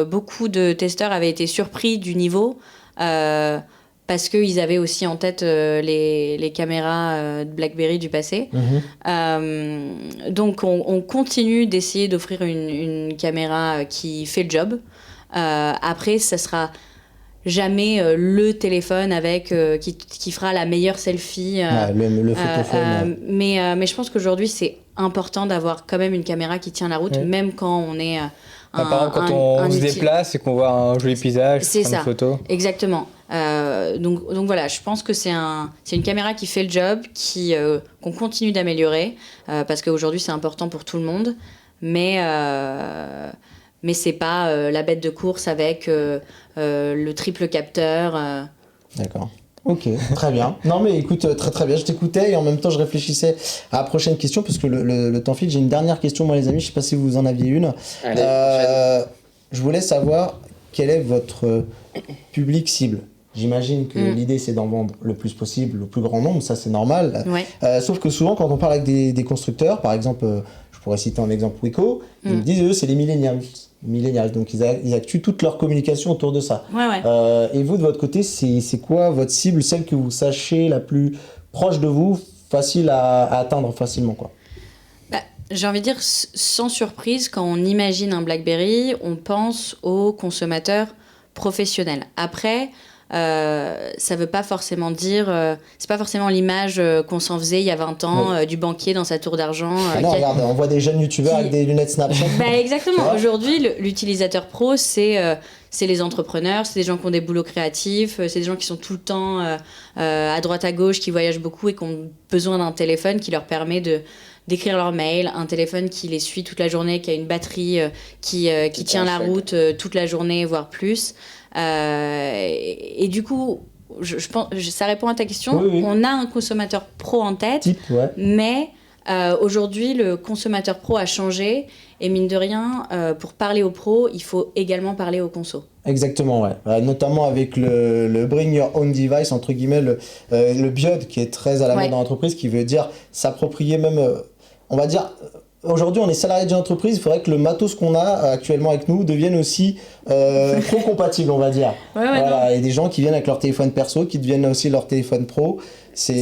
Beaucoup de testeurs avaient été surpris du niveau parce qu'ils avaient aussi en tête les caméras de BlackBerry du passé. Donc on continue d'essayer d'offrir une caméra qui fait le job. Après, ça sera jamais le téléphone avec qui fera la meilleure selfie. Le photophone. Mais je pense qu'aujourd'hui, c'est important d'avoir quand même une caméra qui tient la route, même quand on est par exemple, quand on se déplace et qu'on voit un joli paysage, c'est prendre ça. une photo. Exactement. Donc voilà, je pense que c'est une caméra qui fait le job, qu'on continue d'améliorer, parce qu'aujourd'hui, c'est important pour tout le monde. Mais c'est pas la bête de course avec le triple capteur. D'accord. Ok, très bien. Non mais écoute, très très bien, je t'écoutais et en même temps je réfléchissais à la prochaine question parce que le temps file. J'ai une dernière question moi les amis, je sais pas si vous en aviez une. Allez, je voulais savoir quel est votre public cible. J'imagine que l'idée c'est d'en vendre le plus possible, le plus grand nombre, ça c'est normal. Ouais. Sauf que souvent quand on parle avec des constructeurs, par exemple, je pourrais citer un exemple Wiko, ils me disent eux c'est les millennials, donc ils actuent toute leur communication autour de ça. Ouais. Et vous de votre côté, c'est quoi votre cible, celle que vous sachez la plus proche de vous, facile à atteindre facilement quoi? J'ai envie de dire, sans surprise, quand on imagine un BlackBerry, on pense aux consommateurs professionnels. Après, ça veut pas forcément dire, c'est pas forcément l'image qu'on s'en faisait il y a 20 ans, du banquier dans sa tour d'argent. Non, regarde, on voit des jeunes youtubeurs avec des lunettes Snapchat. Exactement. Aujourd'hui, l'utilisateur pro, c'est les entrepreneurs, c'est des gens qui ont des boulots créatifs, c'est des gens qui sont tout le temps à droite à gauche, qui voyagent beaucoup et qui ont besoin d'un téléphone qui leur permet d'écrire leur mail, un téléphone qui les suit toute la journée, qui a une batterie qui tient la route toute la journée, voire plus. Et du coup, je pense, ça répond à ta question. Oui. On a un consommateur pro en tête, mais aujourd'hui, le consommateur pro a changé. Et mine de rien, pour parler aux pros, il faut également parler aux consos. Exactement, ouais. Notamment avec le Bring Your Own Device, entre guillemets, le BYOD, qui est très à la mode dans l'entreprise, qui veut dire s'approprier même, on va dire... Aujourd'hui, on est salarié d'une entreprise, il faudrait que le matos qu'on a actuellement avec nous devienne aussi pro-compatible, on va dire. Voilà, et des gens qui viennent avec leur téléphone perso, qui deviennent aussi leur téléphone pro. C'est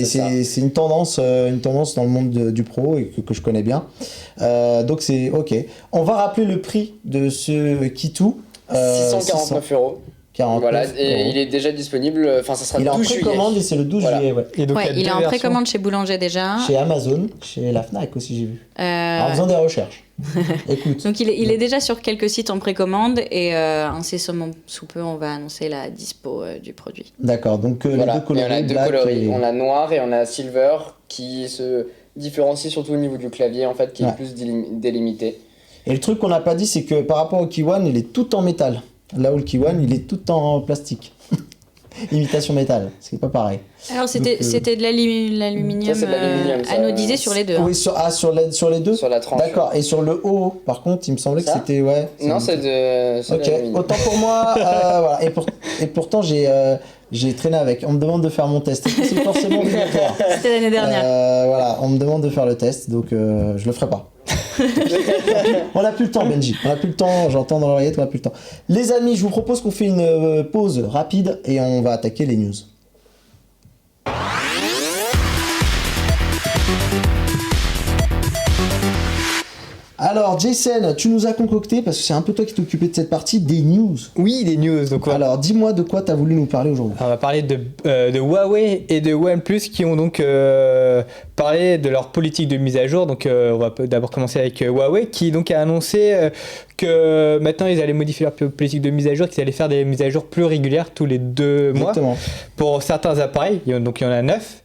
une tendance dans le monde du pro et que je connais bien. Donc c'est ok. On va rappeler le prix de ce Kitu. 649 €. 49 Voilà, et euros. il est déjà disponible, enfin ça sera Il est en 12 juillet. précommande et c'est le 12 Voilà. juillet, ouais. Et donc, Ouais, il y a il est deux en versions. précommande chez Boulanger déjà. Chez Amazon, chez la Fnac aussi, j'ai vu. Euh, En faisant des recherches. Écoute. Donc il est déjà sur quelques sites en précommande et incessamment sous peu on va annoncer la dispo du produit. D'accord, donc Voilà. les deux Et on a coloris, deux black coloris. et- On a noir et on a silver qui se différencie surtout au niveau du clavier en fait, qui Ouais. est plus délimité. Et le truc qu'on n'a pas dit, c'est que par rapport au Kiwan, il est tout en métal. Là où le Kiwan, il est tout en plastique. Imitation métal, c'est pas pareil. Alors c'était de l'aluminium Ça, c'est de l'aluminium, ça. anodisé sur les deux. Oui, sur les deux. Sur la tranche. D'accord, et sur le haut, par contre, il me semblait que Ça c'était. Ouais. Non, c'est de Ok, l'aluminium. autant pour moi. Voilà. Et pourtant, j'ai traîné avec. On me demande de faire mon test. Est-ce que c'est forcément obligatoire. C'était l'année dernière. Voilà, on me demande de faire le test, donc je le ferai pas. On n'a plus le temps, Benji. On n'a plus le temps. J'entends dans l'oreillette, on n'a plus le temps. Les amis, je vous propose qu'on fait une pause rapide et on va attaquer les news. Alors, Jason, tu nous as concocté, parce que c'est un peu toi qui t'es occupé de cette partie, des news. Oui, des news. Donc, Alors, dis-moi de quoi tu as voulu nous parler aujourd'hui. on va parler de Huawei et de OnePlus qui ont donc parlé de leur politique de mise à jour. Donc on va d'abord commencer avec Huawei qui donc a annoncé que maintenant ils allaient modifier leur politique de mise à jour, qu'ils allaient faire des mises à jour plus régulières tous les 2 mois Exactement. pour certains appareils. Donc il y en a 9.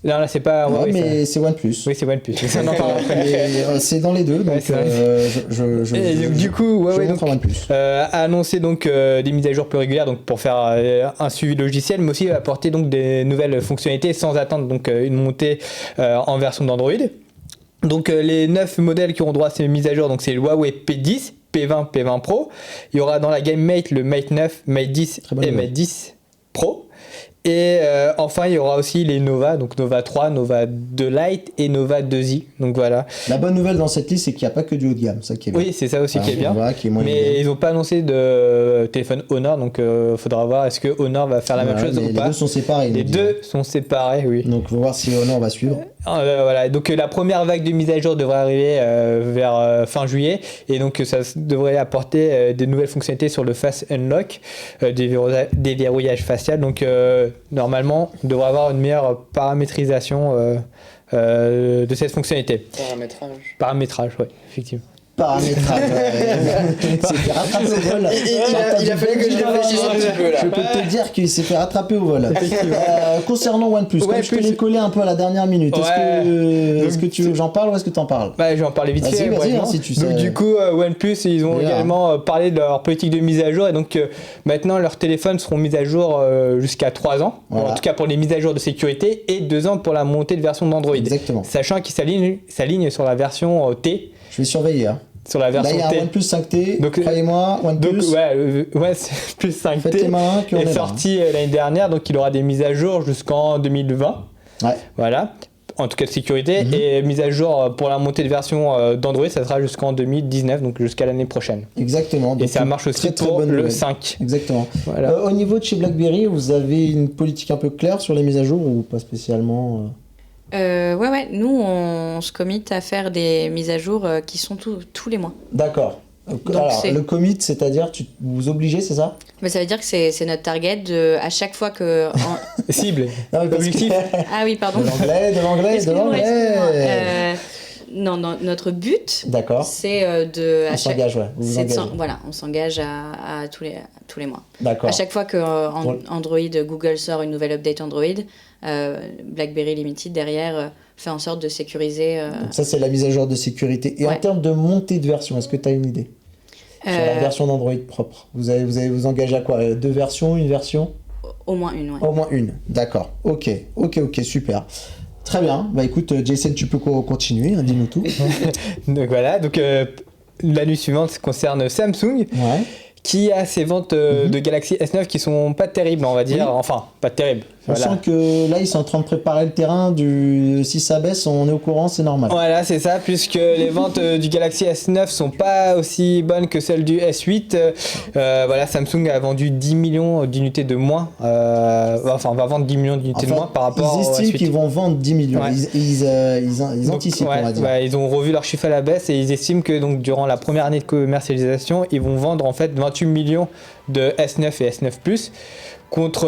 Non, là c'est pas Ouais, Huawei. mais c'est OnePlus. Oui, c'est OnePlus. Ça, on en parle après. Mais, c'est dans les deux, donc Ouais, c'est vrai. je Et donc, du coup, Huawei je montre donc, à OnePlus. a annoncé donc des mises à jour plus régulières donc pour faire un suivi logiciel, mais aussi apporter donc des nouvelles fonctionnalités sans attendre donc une montée en version d'Android. Donc les 9 modèles qui auront droit à ces mises à jour, donc c'est le Huawei P10, P20, P20 Pro. Il y aura dans la gamme Mate le Mate 9, Mate 10 Très bonne et nouvelle. Mate 10 Pro. Et enfin, il y aura aussi les Nova, donc Nova 3, Nova 2 Lite et Nova 2i. Donc voilà. La bonne nouvelle dans cette liste, c'est qu'il n'y a pas que du haut de gamme, ça qui est bien. Oui, c'est ça aussi qui est bien. Voilà, qui est moyen de gamme. Mais ils n'ont pas annoncé de téléphone Honor, donc il faudra voir est-ce que Honor va faire la même Voilà, chose mais ou les pas. deux sont séparés. Les nous deux sont séparés, oui. disons. Donc, faut voir si Honor va suivre. Voilà, donc la première vague de mise à jour devrait arriver vers fin juillet et donc ça devrait apporter des nouvelles fonctionnalités sur le Face Unlock, des verrouillages facial. Donc normalement, on devrait avoir une meilleure paramétrisation de cette fonctionnalité. Paramétrage, oui, effectivement. Paramétrage. Il s'est fait rattraper au vol. Il a fallu que je réfléchisse un petit peu là. Je peux te dire qu'il s'est fait rattraper au vol. Concernant OnePlus, comme je te OnePlus. l'ai collé un peu à la dernière minute, est-ce que tu veux que j'en parle ou est-ce que tu en parles? Bah, je vais en parler vite Vas-y, fait. vas-y, brièvement. hein, si tu Donc sais. du coup, OnePlus, ils ont Bien. également parlé de leur politique de mise à jour et donc maintenant leurs téléphones seront mis à jour jusqu'à 3 ans, Voilà. en tout cas pour les mises à jour de sécurité et 2 ans pour la montée de version d'Android. Exactement. Sachant qu'ils s'alignent sur la version T, Je vais surveiller. Hein. sur la Là, version il y a un T. OnePlus 5T. Donc, Croyez-moi, Donc OnePlus. ouais, c'est plus Faites les 5T mains, puis on est est là. sorti l'année dernière, donc il aura des mises à jour jusqu'en 2020. Ouais. Voilà, en tout cas de sécurité. Mhm. Et mise à jour pour la montée de version d'Android, ça sera jusqu'en 2019, donc jusqu'à l'année prochaine. Exactement. Et Donc, ça une marche aussi très, très pour bonne le nouvelle. 5. Exactement. Voilà. Au niveau de chez BlackBerry, vous avez une politique un peu claire sur les mises à jour ou pas spécialement Ouais, nous on se commit à faire des mises à jour qui sont tous les mois. D'accord. Alors, c'est- le commit, c'est-à-dire, vous obligez, c'est ça? Mais ça veut dire que c'est notre target à chaque fois que. Cible. Non, mais parce que- Objectif. Ah oui, pardon. De l'anglais, de l'anglais, de Excusez-moi, l'anglais. excusez-moi. Non, notre but, D'accord. c'est de. On s'engage, ouais. Vous vous c'est de engagez. voilà, on s'engage à tous les mois. D'accord. À chaque fois que Android, Google sort une nouvelle update Android, BlackBerry Limited derrière fait en sorte de sécuriser. Donc ça, c'est la mise à jour de sécurité. Et en Ouais. termes de montée de version, est-ce que tu as une idée sur la version d'Android propre? Vous allez vous engager à quoi? 2 versions, une version? Au moins une, ouais. Au moins une. D'accord. Ok, super. Très bien. Bah écoute, Jason, tu peux continuer, hein, dis-nous tout. Donc voilà, donc la news suivante concerne Samsung Ouais. qui a ses ventes de Galaxy S9 qui sont pas terribles, on va dire. Oui. Enfin, pas terribles. On Voilà. sent que là, ils sont en train de préparer le terrain. Si ça baisse, on est au courant, c'est normal. Voilà, c'est ça, puisque les ventes du Galaxy S9 sont pas aussi bonnes que celles du S8. Voilà, Samsung a vendu 10 millions d'unités de moins. Enfin, on va vendre 10 millions d'unités de moins par rapport Ils au estiment S8. qu'ils vont vendre 10 millions. Ouais. Ils Donc, anticipent, ouais, on va dire. ouais, ils ont revu leur chiffre à la baisse et ils estiment que donc, durant la première année de commercialisation, ils vont vendre en fait 28 millions de S9 et S9 Plus contre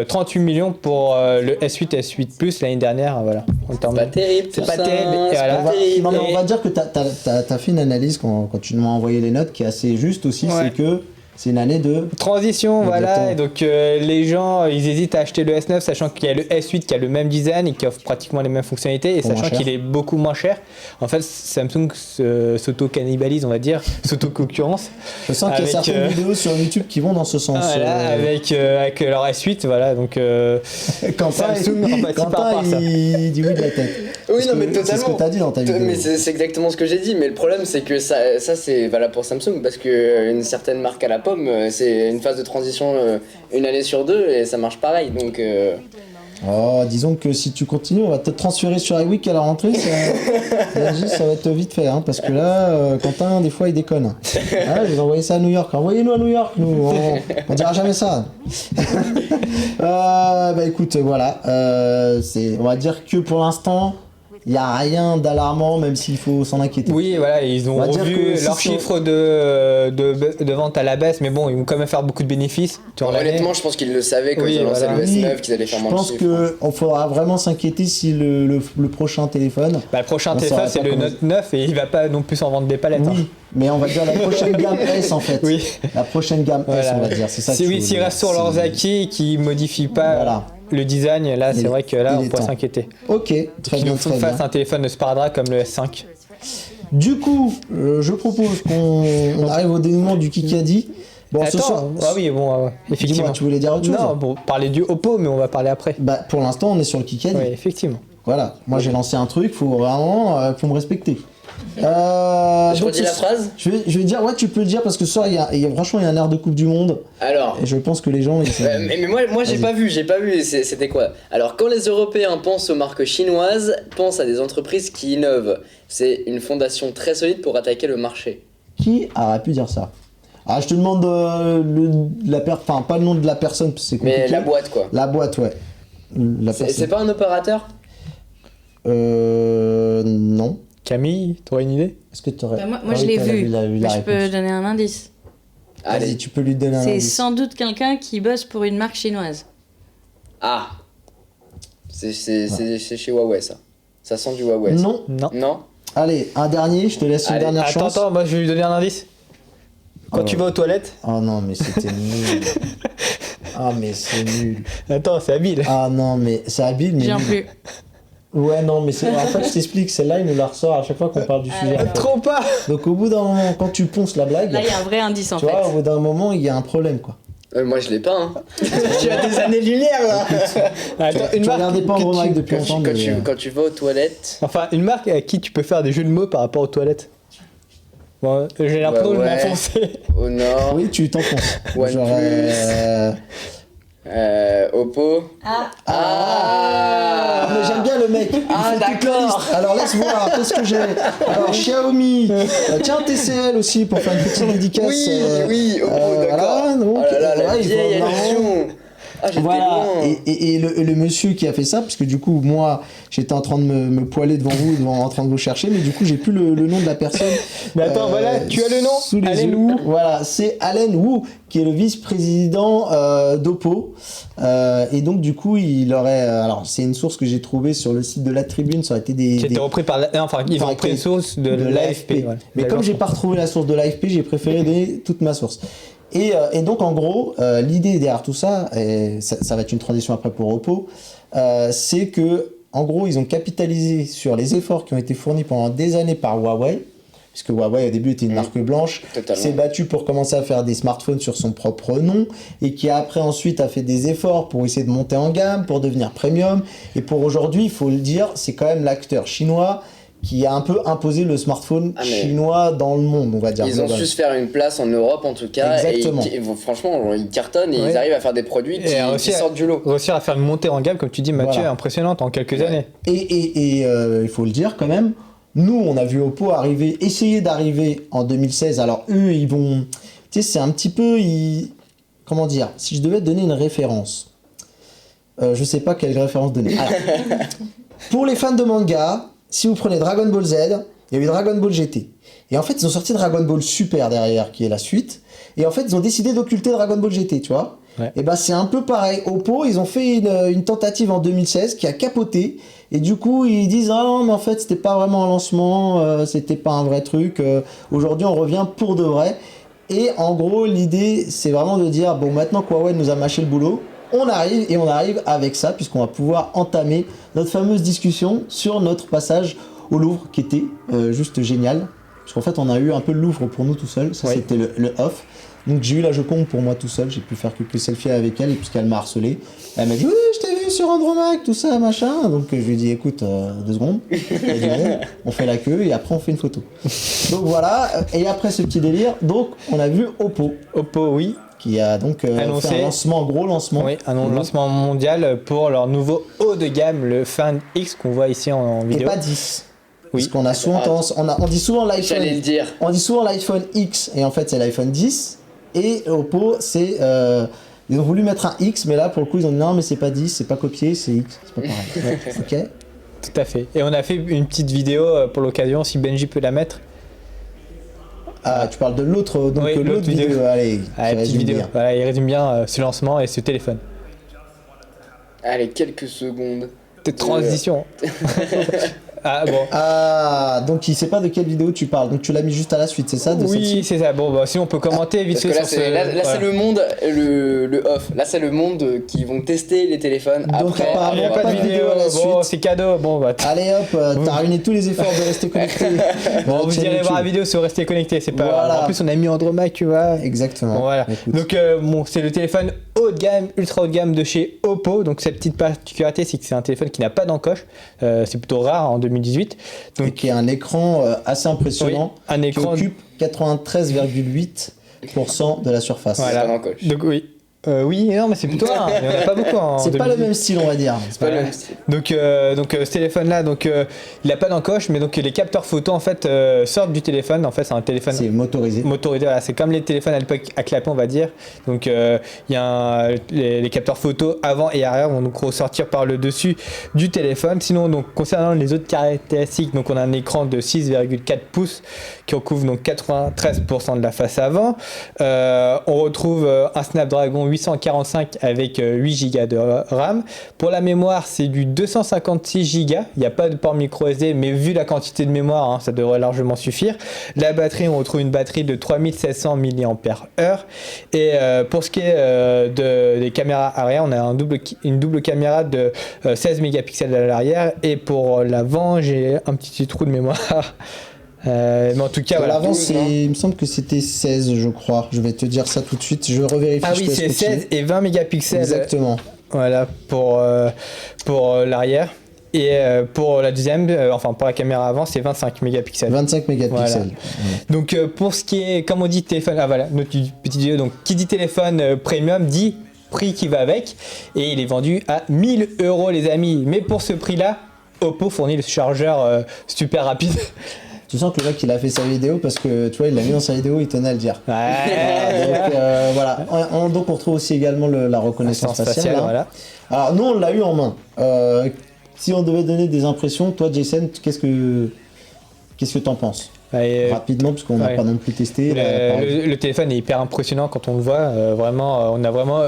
38 millions pour le S8 et S8 Plus l'année dernière. Voilà. En termes Pas de- terrible. C'est tout pas ça, terrible, et c'est voilà. pas terrible. Non, mais on Et- va dire que t'as fait une analyse quand tu m'as envoyé les notes qui est assez juste aussi. Ouais. C'est que c'est une année de. Transition, voilà. Exactement. Et donc les gens, ils hésitent à acheter le S9, sachant qu'il y a le S8 qui a le même design et qui offre pratiquement les mêmes fonctionnalités, et Pour moins sachant cher. qu'il est beaucoup moins cher. En fait, Samsung s'auto-cannibalise, on va dire, s'auto-concurrence. Je sens qu'il y a Avec, certaines vidéos sur YouTube qui vont dans ce sens. Voilà, avec leur S8, voilà. Donc Quentin, Samsung en pâtit par Quentin, rapport à ça. il dit oui de la tête. Oui, Parce non, que mais C'est ce totalement. que t'as dit dans ta vidéo. Mais c'est exactement ce que j'ai dit, mais le problème c'est que ça c'est valable pour Samsung parce que une certaine marque à la pomme, c'est une phase de transition une année sur deux et ça marche pareil. Donc Oh, disons que si tu continues, on va te transférer sur iWeek à la rentrée. Ça va être vite fait, hein, parce que là, Quentin, des fois, il déconne. Ah, je vais envoyer ça à New York. Envoyez-nous à New York, nous. On dira jamais ça. Bah écoute, voilà. On va dire que pour l'instant, il n'y a rien d'alarmant, même s'il faut s'en inquiéter. Oui, voilà, ils ont On va dire revu que si leurs c'est- chiffres de vente à la baisse, mais bon, ils vont quand même faire beaucoup de bénéfices. durant l'année. honnêtement, je pense qu'ils le savaient quand Oui, ils ont lancé voilà. le S9 Oui, qu'ils allaient faire je moins de pense chiffres. qu'on faudra vraiment s'inquiéter si le prochain téléphone. Bah, le prochain On téléphone, saura c'est pas le comment- Note 9 et il va pas non plus en vendre des palettes. Oui, mais on va dire la prochaine gamme S en fait. Oui. La prochaine gamme S, Voilà. on va dire. C'est ça. Si qu'il oui, faut s'ils dire. restent sur leurs C'est- acquis et qu'ils modifient pas Voilà. le design, là, Il c'est est- vrai que là, il on est pourrait temps. s'inquiéter. Ok, très Qu'ils bien, nous très fassent bien. un téléphone de sparadrap comme le S5. Du coup, je propose qu'on arrive au dénouement du Kikadi. Bon, ce soir. Attends, ah oui, bon, effectivement. Dis-moi, tu voulais dire autre chose? Non, bon, parler du Oppo, mais on va parler après. Bah, pour l'instant, on est sur le Kikadi. Oui, effectivement. Voilà. Moi, j'ai lancé un truc. Faut vraiment, faut me respecter. Je Donc, redis la phrase. Je vais dire, ouais, tu peux le dire parce que ce soir, franchement, il y a un air de Coupe du Monde. Alors. Et je pense que les gens, ils sont. Mais moi j'ai Vas-y. pas vu, c'était quoi? Alors quand les Européens pensent aux marques chinoises, pensent à des entreprises qui innovent. C'est une fondation très solide pour attaquer le marché. Qui aurait pu dire ça? Ah, je te demande enfin, pas le nom de la personne, parce que c'est compliqué. Mais la boîte quoi. La boîte, ouais. La C'est personne. pas un opérateur? Non. Camille, t'aurais une idée? Est-ce que tu aurais. Bah, moi, je l'ai vu. La Mais je peux réponse. donner un indice. Vas-y, Allez. tu peux lui donner un C'est indice. sans doute quelqu'un qui bosse pour une marque chinoise. Ah. C'est chez Huawei ça. Ça sent du Huawei. ça. Non. Non. Non? Allez, un dernier, je te laisse une Allez, dernière Attends, chance. attends, moi je vais lui donner un indice. Quand Oh. tu vas aux toilettes, Oh non, mais c'était nul. Ah, mais c'est nul. attends, c'est habile. Ah non, mais c'est habile, mais. J'en nul. plus. Ouais, non, mais c'est. En fait, je t'explique, celle-là, il nous la ressort à chaque fois qu'on parle du Ah, sujet. d'accord. Trop pas. Donc, au bout d'un moment, quand tu ponces la blague, Là, il y a un vrai indice en tu fait. vois, au bout d'un moment, il y a un problème, quoi. Moi je l'ai pas hein. Tu as des années-lumière là. Attends, une Tu marque regardais pas en que gros tu- Mike depuis longtemps, mais. Quand tu vas aux toilettes. Enfin, une marque à qui tu peux faire des jeux de mots par rapport aux toilettes. Bon, j'ai l'impression de ouais. m'enfoncer. Au nord. Oui, tu t'enfonces. OnePlus. Genre. Oppo. Ah, Ah, mais j'aime bien le mec. Il Ah, fait toute la d'accord. liste. Alors laisse voir, qu'est-ce que j'ai? Alors Xiaomi. Tiens, TCL aussi pour faire une petite dédicace. Oui, Oppo, voilà, d'accord. donc, Oh là là, la ouais, il faut vieille vraiment- allusion. Ah, j'étais Voilà, loin. et le monsieur qui a fait ça, parce que du coup, moi, j'étais en train de me poiler devant vous, en train de vous chercher, mais du coup, j'ai plus le nom de la personne. Mais attends, voilà, tu as le nom sous les Allen yeux. Wu. Voilà, c'est Allen Wu, qui est le vice-président d'Oppo. Et donc, du coup, il aurait. Alors, c'est une source que j'ai trouvée sur le site de la Tribune, ça aurait été Qui a des été repris par la... Enfin, ils ont Enfin, repris une source de l'AFP. ouais. Mais comme j'ai pas retrouvé la source de l'AFP, j'ai préféré donner toute ma source. Et donc en gros, l'idée derrière tout ça, et ça va être une transition après pour Oppo, c'est que en gros ils ont capitalisé sur les efforts qui ont été fournis pendant des années par Huawei, puisque Huawei au début était une marque blanche, Totalement. qui s'est battu pour commencer à faire des smartphones sur son propre nom, et qui après ensuite a fait des efforts pour essayer de monter en gamme, pour devenir premium, et pour aujourd'hui, il faut le dire, c'est quand même l'acteur chinois qui a un peu imposé le smartphone Ah, mais- chinois dans le monde, on va dire. Ils ont su se faire une place en Europe en tout cas. Exactement. Et franchement, ils cartonnent et Ouais. ils arrivent à faire des produits Et qui sortent du lot. Réussir à faire une montée en gamme, comme tu dis, Mathieu, Voilà. impressionnante en quelques années. Et il faut le dire quand même, nous on a vu Oppo essayer d'arriver en 2016. Alors eux ils vont, tu sais c'est un petit peu, comment dire, si je devais te donner une référence, je sais pas quelle référence donner. Alors, pour les fans de manga, si vous prenez Dragon Ball Z, il y a eu Dragon Ball GT. Et en fait ils ont sorti Dragon Ball Super derrière qui est la suite. Et en fait ils ont décidé d'occulter Dragon Ball GT, tu vois. Ouais. Et ben c'est un peu pareil. Oppo, ils ont fait une tentative en 2016 qui a capoté. Et du coup, ils disent ah non, mais en fait, c'était pas vraiment un lancement, c'était pas un vrai truc. Aujourd'hui, on revient pour de vrai. Et en gros, l'idée, c'est vraiment de dire bon, maintenant que Huawei nous a mâché le boulot, on arrive avec ça, puisqu'on va pouvoir entamer notre fameuse discussion sur notre passage au Louvre, qui était juste génial. Parce qu'en fait, on a eu un peu le Louvre pour nous tout seul. Ça, Ouais. c'était le off. Donc j'ai eu la Joconde pour moi tout seul, j'ai pu faire quelques selfies avec elle, et puisqu'elle m'a harcelé, elle m'a dit oui je t'ai vu sur Andromaque, tout ça machin, donc je lui ai dit écoute 2 secondes, elle a dit, bon, on fait la queue et après on fait une photo. Donc voilà, et après ce petit délire, donc on a vu Oppo, Oppo, oui. qui a donc Annoncé. fait un lancement, gros lancement. Oui, un lancement mondial pour leur nouveau haut de gamme, le Find X qu'on voit ici en Et vidéo. pas 10. Oui. Parce qu'on a souvent tendance, on dit souvent J'allais le l'iPhone, dire. on dit souvent l'iPhone X, et en fait c'est l'iPhone 10. Et Oppo, c'est. Ils ont voulu mettre un X, mais là, pour le coup, ils ont dit non, mais c'est pas 10, c'est pas copié, c'est X. C'est pas pareil. Ok. Tout à fait. Et on a fait une petite vidéo pour l'occasion, si Benji peut la mettre. Ah, tu parles de l'autre, donc Oui, l'autre l'autre vidéo. vidéo. Allez, Ah, tu la petite résumes vidéo. bien. Voilà, il résume bien ce lancement et ce téléphone. Allez, quelques secondes. Cette transition. Ah bon. Ah, donc il sait pas de quelle vidéo tu parles. Donc tu l'as mis juste à la suite, c'est ça de Oui, celle-ci c'est ça. Bon, bah, sinon on peut commenter vite Parce que fait là, sur c'est, ce... là, voilà. c'est le monde, le off. Là, c'est le monde qui vont tester les téléphones. Donc, Après, apparemment, Il n'y a on pas va de pas vidéo, à la bon, suite. c'est cadeau. Bon, bah, Allez hop, t'as ruiné tous les efforts de rester connecté. bon, Sur vous irez voir la YouTube. vidéo sur Rester Connecté, c'est pas Voilà. grave. En plus, on a mis Andromaque, tu vois. Exactement. Bon, voilà. Écoute. Donc, bon, c'est le téléphone haut de gamme, ultra haut de gamme de chez Oppo. Donc, cette petite particularité, c'est que c'est un téléphone qui n'a pas d'encoche. C'est plutôt rare en 2018. Et Donc, qui a un écran assez impressionnant, oui, un qui écran. occupe 93,8% de la surface. Voilà. pas d'encoche. Donc, oui. Oui, non, mais c'est plutôt rare. Il n'y en a pas beaucoup en C'est pas le 2018. même style, on va dire. C'est pas le Voilà. même style. Donc ce téléphone-là, il n'a pas d'encoche, mais donc les capteurs photo en fait sortent du téléphone. En fait, c'est un téléphone C'est motorisé. motorisé. Voilà, c'est comme les téléphones à l'époque à clapet, on va dire. Donc il y a les capteurs photo avant et arrière vont donc ressortir par le dessus du téléphone. Sinon, donc concernant les autres caractéristiques, donc on a un écran de 6,4 pouces qui recouvre donc 93% de la face avant. On retrouve un Snapdragon 845 avec 8 Go de RAM. Pour la mémoire, c'est du 256 Go. Il n'y a pas de port micro SD, mais vu la quantité de mémoire, hein, ça devrait largement suffire. La batterie, on retrouve une batterie de 3700 mAh. Et pour ce qui est des caméras arrière, on a une double caméra de 16 mégapixels à l'arrière. Et pour l'avant, j'ai un petit trou de mémoire. Mais en tout cas, À voilà. l'avant, 12, non il me semble que c'était 16, je crois. Je vais te dire ça tout de suite. Je revérifie. Ah je oui, te laisse c'est continuer. 16 et 20 mégapixels. Exactement. Voilà, pour l'arrière. Et pour la deuxième, enfin pour la caméra avant, c'est 25 mégapixels. 25 mégapixels. Donc pour ce qui est, comme on dit, téléphone, ah voilà, notre petit vidéo, donc qui dit téléphone premium dit prix qui va avec. Et il est vendu à 1000 € les amis. Mais pour ce prix-là, Oppo fournit le chargeur super rapide. Tu sens que le mec il a fait sa vidéo parce que tu vois il l'a mis dans sa vidéo, il tenait à le dire. Ouais. Donc voilà. Donc on retrouve aussi également la reconnaissance faciale. Hein. Voilà. Alors nous on l'a eu en main. Si on devait donner des impressions, toi Jason, qu'est-ce que t'en penses Et, rapidement parce qu'on n'a ouais. pas non plus testé. le téléphone est hyper impressionnant quand on le voit. Vraiment, on a vraiment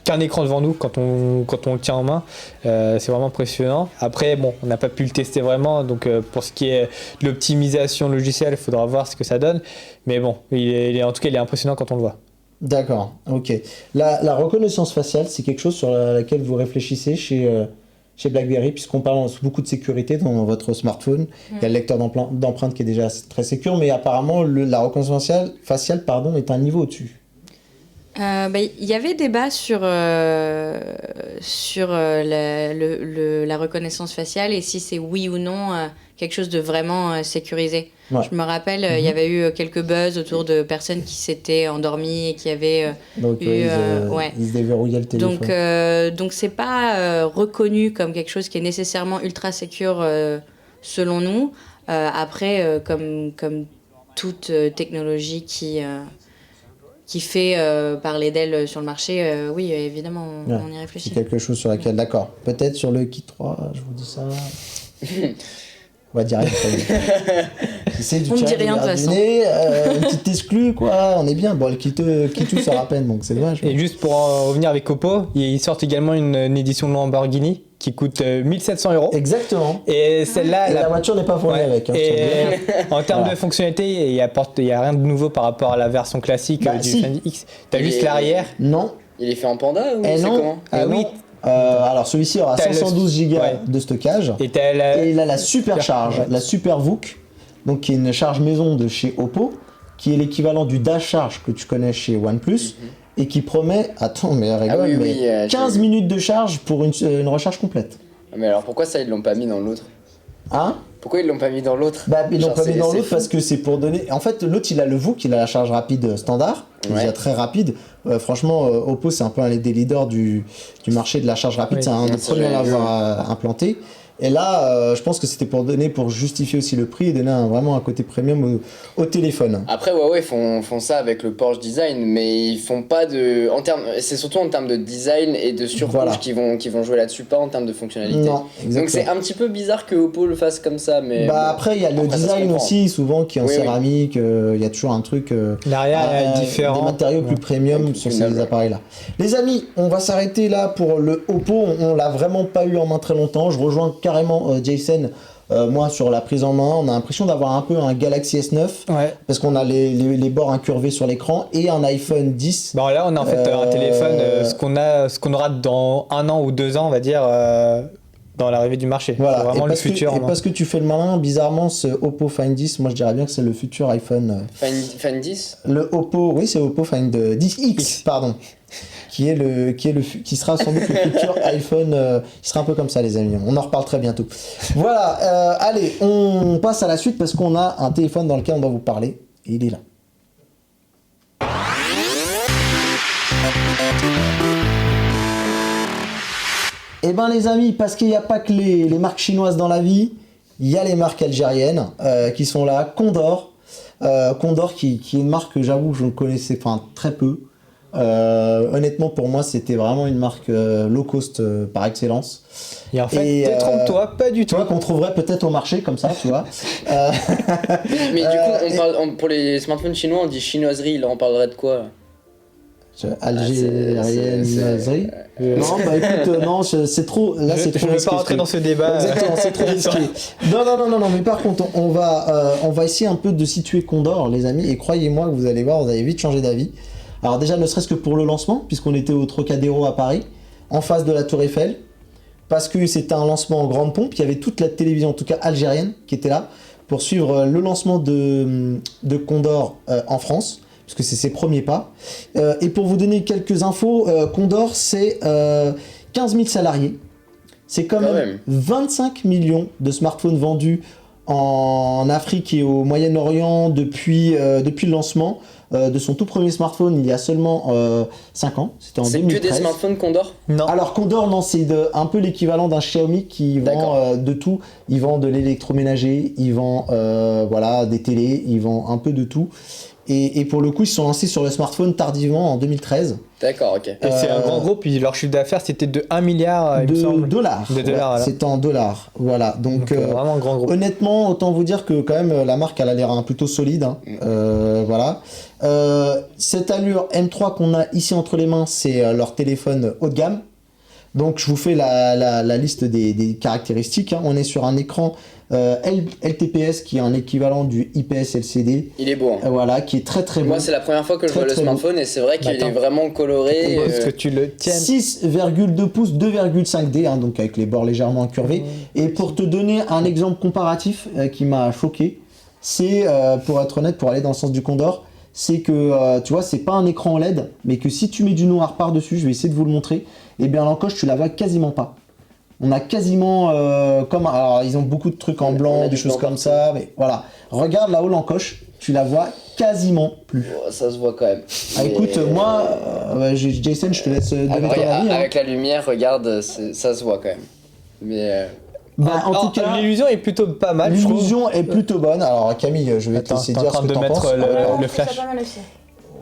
qu'un écran devant nous quand on le tient en main. C'est vraiment impressionnant. Après, bon, on n'a pas pu le tester vraiment. Donc, pour ce qui est de l'optimisation logicielle, il faudra voir ce que ça donne. Mais bon, en tout cas, il est impressionnant quand on le voit. D'accord, ok. La reconnaissance faciale, c'est quelque chose sur laquelle vous réfléchissez chez BlackBerry, puisqu'on parle beaucoup de sécurité dans votre smartphone. Il y a le lecteur d'empreintes qui est déjà très sécure, mais apparemment la reconnaissance faciale est un niveau au-dessus. Il y avait débat sur la reconnaissance faciale et si c'est oui ou non quelque chose de vraiment sécurisé. Ouais. Je me rappelle, il y avait eu quelques buzz autour de personnes qui s'étaient endormies et qui avaient Donc eu... ils se déverrouillaient le téléphone. Donc c'est pas reconnu comme quelque chose qui est nécessairement ultra sécure selon nous. Après, comme toute technologie qui fait parler d'elle sur le marché, oui, évidemment, on y C'est réfléchit. quelque chose sur laquelle, d'accord. Peut-être sur le Kit 3, je vous dis ça. On va dire rien. C'est du On ne dit tirage rien, de toute façon. une petite exclue, quoi. On est bien. Bon, le Kit 2 sort à peine, donc c'est dommage. Et juste pour en revenir avec Oppo, ils sortent également une édition Lamborghini qui coûte 1700 €. Exactement. Et celle-là, Et la voiture n'est pas fournie Ouais. avec. Hein, je Et tiens à dire. en termes Voilà. de fonctionnalité, il y a rien de nouveau par rapport à la version classique Bah, du si. Find X. T'as Il juste est- l'arrière. Non. Il est fait en panda ou Et c'est non. comment Ah Et non. oui. Alors celui-ci aura T'as le- 512 Go ouais. de stockage. Et t'as la... Et il a la supercharge, Ouais. la Super VOOC, donc qui est une charge maison de chez Oppo, qui est l'équivalent du Dash Charge que tu connais chez OnePlus, et qui promet, attends, mais rigole, oui, mais oui, j'ai 15 vu. minutes de charge pour une recharge complète. Mais alors pourquoi ça ils l'ont pas mis dans l'autre? Hein? Pourquoi ils l'ont pas mis dans l'autre? Bah, ils l'ont Genre, pas mis c'est- dans c'est l'autre fou. parce que c'est pour donner. En fait, l'autre il a le VOOC, il a la charge rapide standard, qui est Ouais. déjà très rapide. Franchement, Oppo c'est un peu un des leaders du marché de la charge rapide, Oui. c'est un des Ça, premiers à j'avais vu, l'avoir implanté. Et là, je pense que c'était pour justifier aussi le prix et donner vraiment un côté premium au téléphone. Après Huawei font ça avec le Porsche Design, mais ils font pas de... c'est surtout en termes de design et de surcouche Voilà. qui vont jouer là-dessus, pas en termes de fonctionnalité. Non, Donc exactement. c'est un petit peu bizarre que Oppo le fasse comme ça, mais... Bah bon. après il y a le Après, ça se design comprend. aussi souvent qui est en Oui, oui. céramique, il y a toujours un truc L'arrière est différent. des matériaux plus premium sur ces noble. appareils là. Les amis, on va s'arrêter là pour le Oppo, on l'a vraiment pas eu en main très longtemps, je rejoins carrément Jason, moi sur la prise en main, on a l'impression d'avoir un peu un Galaxy S9 Ouais. parce qu'on a les bords incurvés sur l'écran et un iPhone 10. Bon là, on a en fait un téléphone, ce qu'on aura dans 1 an ou 2 ans, on va dire, dans l'arrivée du marché. Voilà, C'est vraiment et le futur. et parce que tu fais le malin, bizarrement ce Oppo Find 10, moi je dirais bien que c'est le futur iPhone. Fan 10 Le Oppo, oui, c'est Oppo Find 10X, pardon, qui sera sans doute le futur iPhone. Il sera un peu comme ça, les amis. On en reparle très bientôt. Voilà, allez, on passe à la suite parce qu'on a un téléphone dans lequel on va vous parler. Et il est là. Eh ben les amis, parce qu'il n'y a pas que les marques chinoises dans la vie, il y a les marques algériennes qui sont là. Condor, Condor qui est une marque que j'avoue je ne connaissais très peu. Honnêtement pour moi c'était vraiment une marque low cost par excellence. Et en fait, Et, détrompe-toi, pas du Tu tout. vois qu'on trouverait peut-être au marché comme ça, tu vois. Mais du coup, et- pour les smartphones chinois, on dit chinoiserie, là on parlerait de quoi là? Algérienne, c'est- Algérie. Non, bah écoute, non, c'est trop. Là, c'est Je trop ne veux risqué, pas rentrer ce dans truc. ce débat. Exactement, c'est trop risqué. Non, mais par contre, on va essayer un peu de situer Condor, les amis, et croyez-moi que vous allez voir, vous allez vite changer d'avis. Alors déjà, ne serait-ce que pour le lancement, puisqu'on était au Trocadéro à Paris, en face de la Tour Eiffel, parce que c'était un lancement en grande pompe, il y avait toute la télévision, en tout cas algérienne, qui était là, pour suivre le lancement de Condor en France, puisque c'est ses premiers pas. Et pour vous donner quelques infos, Condor, c'est 15 000 salariés. C'est quand même 25 millions de smartphones vendus en Afrique et au Moyen-Orient depuis le lancement de son tout premier smartphone il y a seulement 5 ans. C'était en C'est 2013. que des smartphones Condor? Non. Alors Condor, non, c'est un peu l'équivalent d'un Xiaomi qui vend de tout. Ils vendent de l'électroménager, ils vendent des télés, ils vendent un peu de tout. Et pour le coup, ils se sont lancés sur le smartphone tardivement en 2013. D'accord, ok. Et c'est un grand groupe, puis leur chiffre d'affaires c'était de 1 milliard il me De semble. dollars. De dollars, voilà. C'est en dollars. Voilà. Donc, vraiment un grand groupe. honnêtement, autant vous dire que quand même la marque elle a l'air plutôt solide. Hein. Voilà. Cette allure M3 qu'on a ici entre les mains, c'est leur téléphone haut de gamme. Donc je vous fais la liste des caractéristiques. Hein. On est sur un écran LTPS qui est un équivalent du IPS LCD. Il est beau. Hein. Voilà, qui est très très beau. Moi, c'est la première fois que je Très, vois le très smartphone et c'est vrai qu'il Attends. est vraiment coloré. Il faut que tu le tiennes. 6,2 pouces, 2,5D, hein, donc avec les bords légèrement incurvés. Et pour te donner un exemple comparatif qui m'a choqué, c'est, pour être honnête, pour aller dans le sens du Condor, c'est que, tu vois, c'est pas un écran OLED, mais que si tu mets du noir par-dessus, je vais essayer de vous le montrer, et bien l'encoche, tu la vois quasiment pas. On a quasiment alors ils ont beaucoup de trucs en blanc, des choses comme ça, mais voilà. Regarde là-haut l'encoche, tu la vois quasiment plus. Oh, ça se voit quand même. Écoute, moi, Jason, je te laisse donner ton avis. Avec la lumière, regarde, ça se voit quand même. Mais En tout cas, l'illusion est plutôt pas mal. l'illusion est plutôt bonne. Alors Camille, je vais te laisser dire ce que t'en penses. Le flash. C'est pas mal aussi.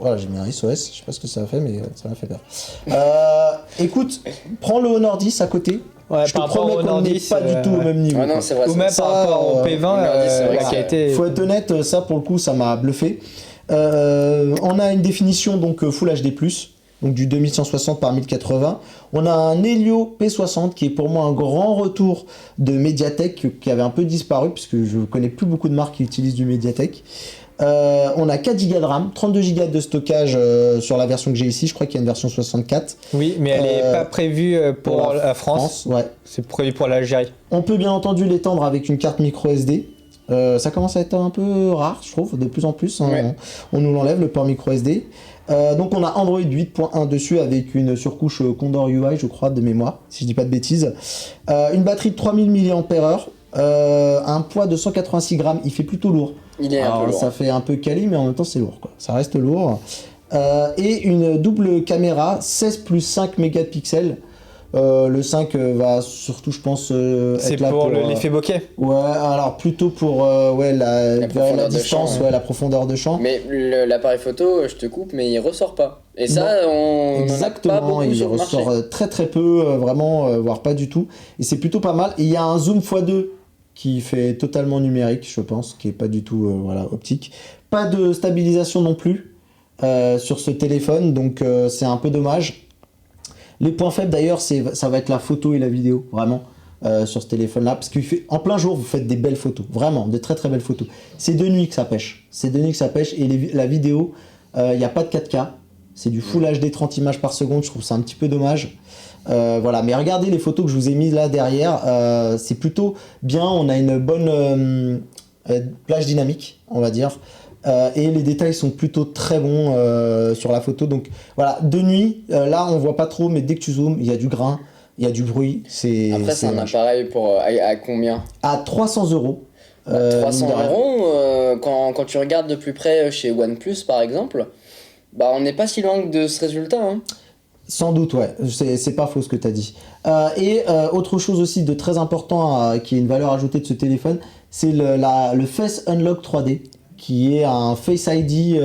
Voilà, j'ai mis un SOS, je sais pas ce que ça a fait, mais ça m'a fait peur. Écoute, prends le Honor 10 à côté. Ouais, Je te promets qu'on n'est pas du tout au même niveau. non, c'est vrai. Ou même par rapport au P20, la qualité. Faut être honnête, ça pour le coup, ça m'a bluffé. On a une définition donc Full HD+, donc du 2160 par 1080. On a un Helio P60 qui est pour moi un grand retour de Mediatek qui avait un peu disparu puisque je connais plus beaucoup de marques qui utilisent du Mediatek. On a 4 Go de RAM, 32 Go de stockage sur la version que j'ai ici. Je crois qu'il y a une version 64. Oui, mais elle n'est pas prévue pour la France. Ouais. C'est prévu pour l'Algérie. On peut bien entendu l'étendre avec une carte micro SD. Ça commence à être un peu rare, je trouve, de plus en plus. Hein. Ouais. On nous l'enlève, le port micro SD. Donc on a Android 8.1 dessus avec une surcouche Condor UI, je crois, de mémoire, si je dis pas de bêtises. Une batterie de 3000 mAh, un poids de 186 grammes, il fait plutôt lourd. Il est un peu lourd. Ça fait un peu quali, mais en même temps c'est lourd, quoi. Ça reste lourd. Et une double caméra 16 plus 5 mégapixels. Le 5 va surtout, je pense, C'est être là pour l'effet bokeh. Ouais, alors plutôt pour la distance, champ, ouais. la profondeur de champ. Mais l'appareil photo, je te coupe, mais il ressort pas. Et ça, Exactement, on en a pas beaucoup il sur le marché. ressort très très peu, vraiment, voire pas du tout. Et c'est plutôt pas mal. Et il y a un zoom x2 qui fait totalement numérique, je pense, qui est pas du tout optique. Pas de stabilisation non plus sur ce téléphone, donc c'est un peu dommage. Les points faibles d'ailleurs, ça va être la photo et la vidéo, vraiment, sur ce téléphone-là. Parce qu'en plein jour, vous faites des belles photos, vraiment, de très très belles photos. C'est de nuit que ça pêche. Et la vidéo, il n'y a pas de 4K. C'est du Full HD 30 images par seconde, je trouve ça un petit peu dommage. Voilà, mais regardez les photos que je vous ai mises là derrière, c'est plutôt bien. On a une bonne plage dynamique, on va dire. Et les détails sont plutôt très bons sur la photo. Donc voilà, de nuit, là on voit pas trop, mais dès que tu zoomes, il y a du grain, il y a du bruit. Après, c'est un appareil à combien? À 300 euros. 300 euros, quand tu regardes de plus près chez OnePlus par exemple, bah on n'est pas si loin de ce résultat. Hein. Sans doute, ouais, c'est pas faux ce que tu as dit. Autre chose aussi de très important qui est une valeur ajoutée de ce téléphone, c'est le Face Unlock 3D. Qui est un Face ID.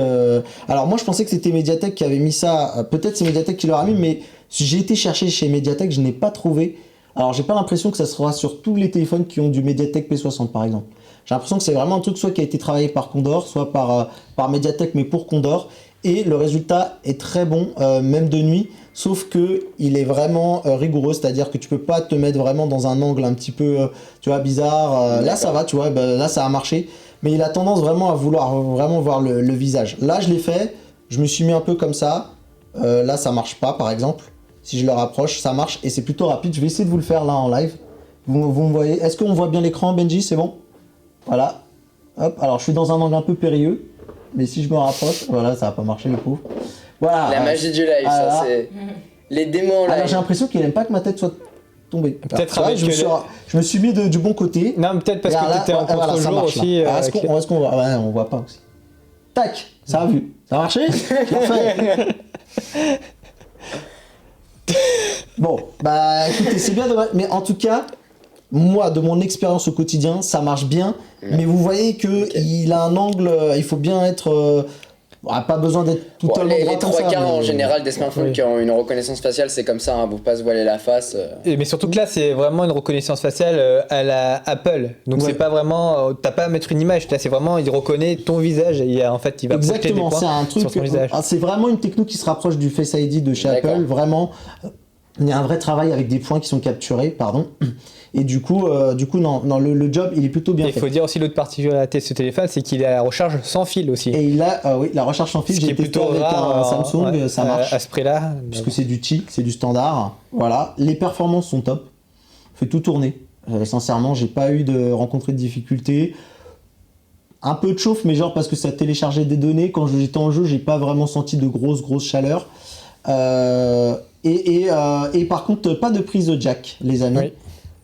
Alors moi je pensais que c'était Mediatek qui avait mis ça. Peut-être c'est Mediatek qui l'aura mis, mais j'ai été chercher chez Mediatek, je n'ai pas trouvé. Alors j'ai pas l'impression que ça sera sur tous les téléphones qui ont du Mediatek P60 par exemple. J'ai l'impression que c'est vraiment un truc soit qui a été travaillé par Condor, soit par Mediatek mais pour Condor. Et le résultat est très bon, même de nuit. Sauf que il est vraiment rigoureux, c'est-à-dire que tu peux pas te mettre vraiment dans un angle un petit peu, tu vois, bizarre. Là ça va, tu vois, là ça a marché. Mais il a tendance vraiment à vouloir vraiment voir le visage. Là, je l'ai fait, je me suis mis un peu comme ça. Là, ça marche pas, par exemple. Si je le rapproche, ça marche et c'est plutôt rapide. Je vais essayer de vous le faire là en live. Vous me voyez. Est-ce qu'on voit bien l'écran, Benji? C'est bon? Voilà. Hop. Alors, je suis dans un angle un peu périlleux. Mais si je me rapproche, voilà, ça va pas marcher, le pauvre. Voilà. La magie du live, ça c'est. Les démos en live. Alors, j'ai l'impression qu'il aime pas que ma tête soit tombée. Peut-être avec je me suis mis du bon côté. Non, mais peut-être parce que tu étais en contre-jour aussi. Est-ce qu'on voit? Ouais, on voit pas aussi. Tac, ça a vu. Ça a marché? Parfait. Bon, bah écoutez, c'est bien dommage. Mais en tout cas, moi, de mon expérience au quotidien, ça marche bien. Mais vous voyez que il a un angle, il faut bien être... pas besoin d'être totalement droit les comme trois ça. quarts en mais- général des smartphones qui ont une reconnaissance faciale, c'est comme ça, hein, faut pas se voiler la face. Mais surtout que là, c'est vraiment une reconnaissance faciale à la Apple. Donc Ouais. c'est pas vraiment, t'as pas à mettre une image. Là, c'est vraiment, il reconnaît ton visage et en fait, il va projeter des Exactement, c'est points un truc. sur ton visage. C'est vraiment une techno qui se rapproche du Face ID de chez D'accord. Apple. Vraiment, il y a un vrai travail avec des points qui sont capturés, pardon. Et du coup, non, le job, il est plutôt bien Il fait. faut dire aussi l'autre particularité de ce téléphone, c'est qu'il a la recharge sans fil aussi. Et il a, oui, la recharge sans fil. Ce qui J'ai est testé plutôt avec rare un Samsung, ouais, ça marche. à ce prix-là. Puisque c'est du Qi, c'est du standard. Voilà, les performances sont top. Fait tout tourner. Sincèrement, j'ai pas eu de rencontrer de difficultés. un peu de chauffe, mais genre parce que ça téléchargeait des données. Quand j'étais en jeu, j'ai pas vraiment senti de grosse chaleur. Et par contre, pas de prise de jack, les amis. Oui.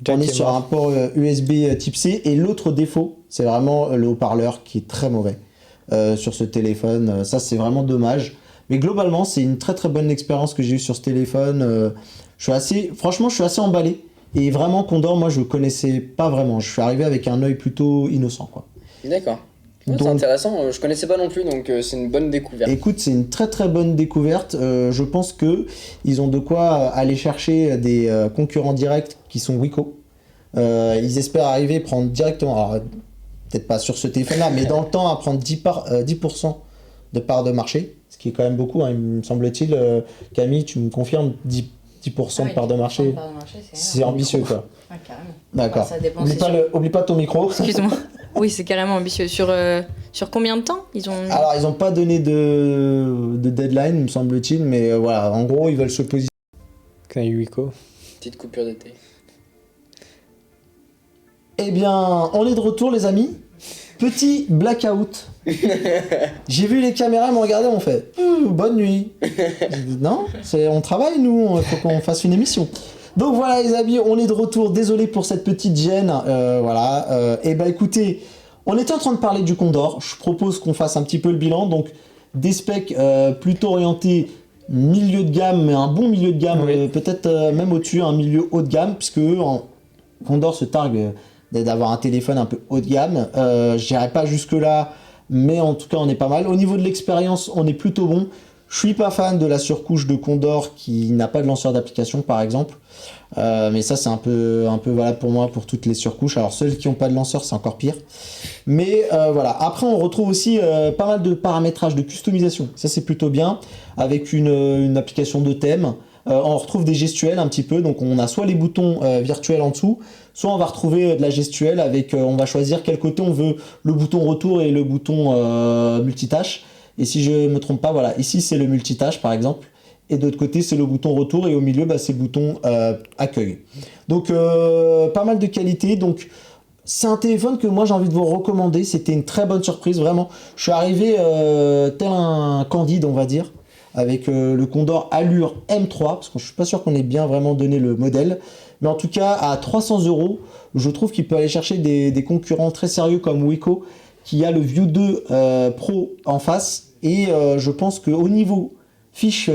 Jack On est est sur mort. un port USB type C. Et l'autre défaut, c'est vraiment le haut-parleur qui est très mauvais sur ce téléphone. Ça, c'est vraiment dommage. Mais globalement, c'est une très bonne expérience que j'ai eue sur ce téléphone. Franchement, je suis assez emballé. Et vraiment, Condor, moi, je connaissais pas vraiment. Je suis arrivé avec un œil plutôt innocent, quoi. D'accord. Ouais, c'est Donc- intéressant, je connaissais pas non plus, donc c'est une bonne découverte. Écoute, c'est une très bonne découverte. Je pense que ils ont de quoi aller chercher des concurrents directs qui sont Wiko. Ils espèrent arriver à prendre directement, alors, peut-être pas sur ce téléphone-là, mais dans le temps, à prendre 10% de part de marché, ce qui est quand même beaucoup, hein, il me semble-t-il. Camille, tu me confirmes 10% de part de marché, c'est ambitieux, quoi. Ouais, carrément. D'accord. Enfin, ça dépend, Oublie c'est pas, sûr. oublie pas ton micro. Excuse-moi. Oui, c'est carrément ambitieux. Sur combien de temps ils ont... Alors, ils n'ont pas donné de deadline, me semble-t-il, mais voilà, en gros, ils veulent se positionner. Quand il y a eu Wiko. Petite coupure d'été. Eh bien, on est de retour, les amis. Petit blackout. J'ai vu les caméras me regarder, on fait bonne nuit. Non, on travaille, nous, il faut qu'on fasse une émission. Donc voilà, les amis, on est de retour. Désolé pour cette petite gêne. Voilà. Eh ben, écoutez, on était en train de parler du Condor. Je propose qu'on fasse un petit peu le bilan. Donc, des specs plutôt orientés milieu de gamme, mais un bon milieu de gamme, Oui. peut-être même au-dessus, un milieu haut de gamme, puisque Condor se targue d'avoir un téléphone un peu haut de gamme. Je dirais pas jusque-là, mais en tout cas, on est pas mal. Au niveau de l'expérience, on est plutôt bon. Je suis pas fan de la surcouche de Condor qui n'a pas de lanceur d'application, par exemple. Mais ça, c'est un peu valable pour moi, pour toutes les surcouches. Alors, celles qui n'ont pas de lanceur, c'est encore pire. Mais voilà. Après, on retrouve aussi pas mal de paramétrage, de customisation. Ça, c'est plutôt bien. Avec une application de thème. On retrouve des gestuels un petit peu. Donc, on a soit les boutons virtuels en dessous, soit on va retrouver de la gestuelle avec... on va choisir quel côté on veut le bouton retour et le bouton multitâche. Et si je me trompe pas, voilà. Ici, c'est le multitâche, par exemple. Et de l'autre côté, c'est le bouton retour. Et au milieu, c'est le bouton accueil. Donc, pas mal de qualité. Donc, c'est un téléphone que moi, j'ai envie de vous recommander. C'était une très bonne surprise, vraiment. Je suis arrivé tel un Candide, on va dire, avec le Condor Allure M3, parce que je suis pas sûr qu'on ait bien vraiment donné le modèle. Mais en tout cas, à 300 €, je trouve qu'il peut aller chercher des concurrents très sérieux comme Wiko, qui a le View 2 Pro en face. Et je pense qu'au niveau fiches,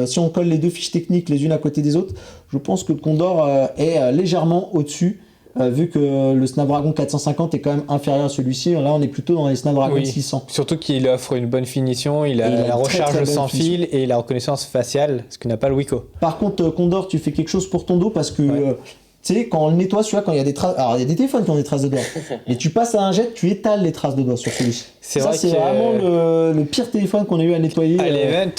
si on colle les deux fiches techniques les unes à côté des autres, je pense que le Condor est légèrement au-dessus, vu que le Snapdragon 450 est quand même inférieur à celui-ci. Là, on est plutôt dans les Snapdragon Oui. 600. Surtout qu'il offre une bonne finition, il a Et il a la une très, recharge très bonne sans finition. fil et la reconnaissance faciale, ce que n'a pas le Wiko. Par contre, Condor, tu fais quelque chose pour ton dos parce que, Ouais. tu sais, quand on le nettoie, celui-là, quand il y a des traces. Alors, il y a des téléphones qui ont des traces de doigts. Mais tu passes à un jet, tu étales les traces de doigts sur celui-ci. C'est Ça, vrai c'est que- vraiment le pire téléphone qu'on a eu à nettoyer. À l'event,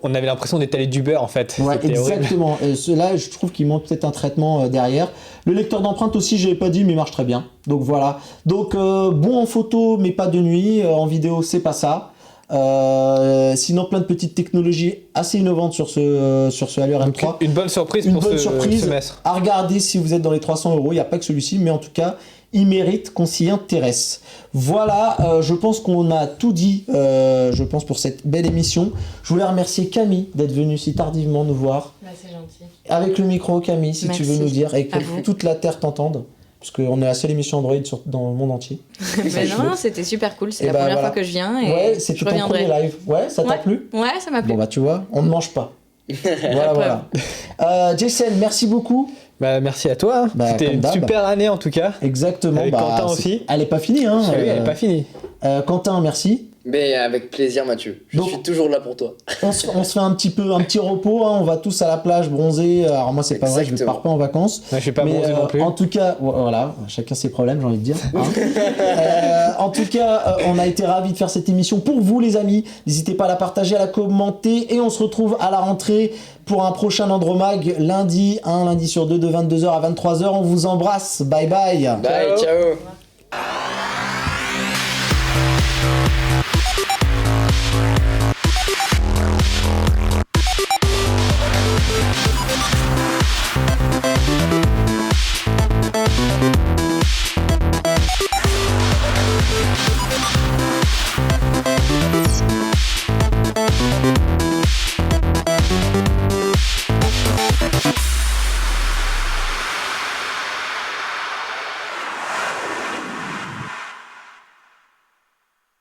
on avait l'impression d'étaler du beurre en fait. Ouais, C'était horrible. exactement. Et cela, je trouve qu'il manque peut-être un traitement derrière. Le lecteur d'empreinte aussi, je l'ai pas dit, mais il marche très bien. Donc voilà. Donc bon en photo, mais pas de nuit. En vidéo, c'est pas ça. Sinon, plein de petites technologies assez innovantes sur ce Allure M3. Une bonne surprise Une pour bonne ce surprise semestre. à regarder si vous êtes dans les 300 €. Il n'y a pas que celui-ci, mais en tout cas, il mérite qu'on s'y intéresse. Voilà, je pense qu'on a tout dit, je pense, pour cette belle émission. Je voulais remercier Camille d'être venue si tardivement nous voir. Bah, c'est gentil. Avec le micro, Camille, si tu veux Merci. nous dire, et que À vous. toute la Terre t'entende. Parce qu'on est la seule émission Android dans le monde entier. Mais non, c'était super cool. C'est Et la bah, première voilà. fois que je viens et Ouais, c'était je ton reviendrai. premier live. Ouais, ça t'a Ouais. plu? Ouais, ça m'a plu. Bon bah tu vois, on ne mange pas. Voilà. Jason, merci beaucoup. Bah, merci à toi. Bah, C'était comme une d'hab. super année en tout cas. Exactement. Avec Quentin aussi. Elle est pas finie, hein. Oui, elle n'est pas finie. Quentin, merci. Mais avec plaisir, Mathieu. Je Donc- suis toujours là pour toi. On se fait un petit repos, hein. On va tous à la plage bronzer. Alors moi c'est pas vrai, je ne Exactement. pars pas en vacances. Ouais, je vais pas Mais, bronzer non plus. En tout cas, voilà, chacun ses problèmes, j'ai envie de dire. Hein. En tout cas, on a été ravis de faire cette émission pour vous, les amis. N'hésitez pas à la partager, à la commenter, et on se retrouve à la rentrée pour un prochain Andromag lundi, lundi sur deux, de 22h à 23h. On vous embrasse. Bye bye. Bye, Ciao. ciao.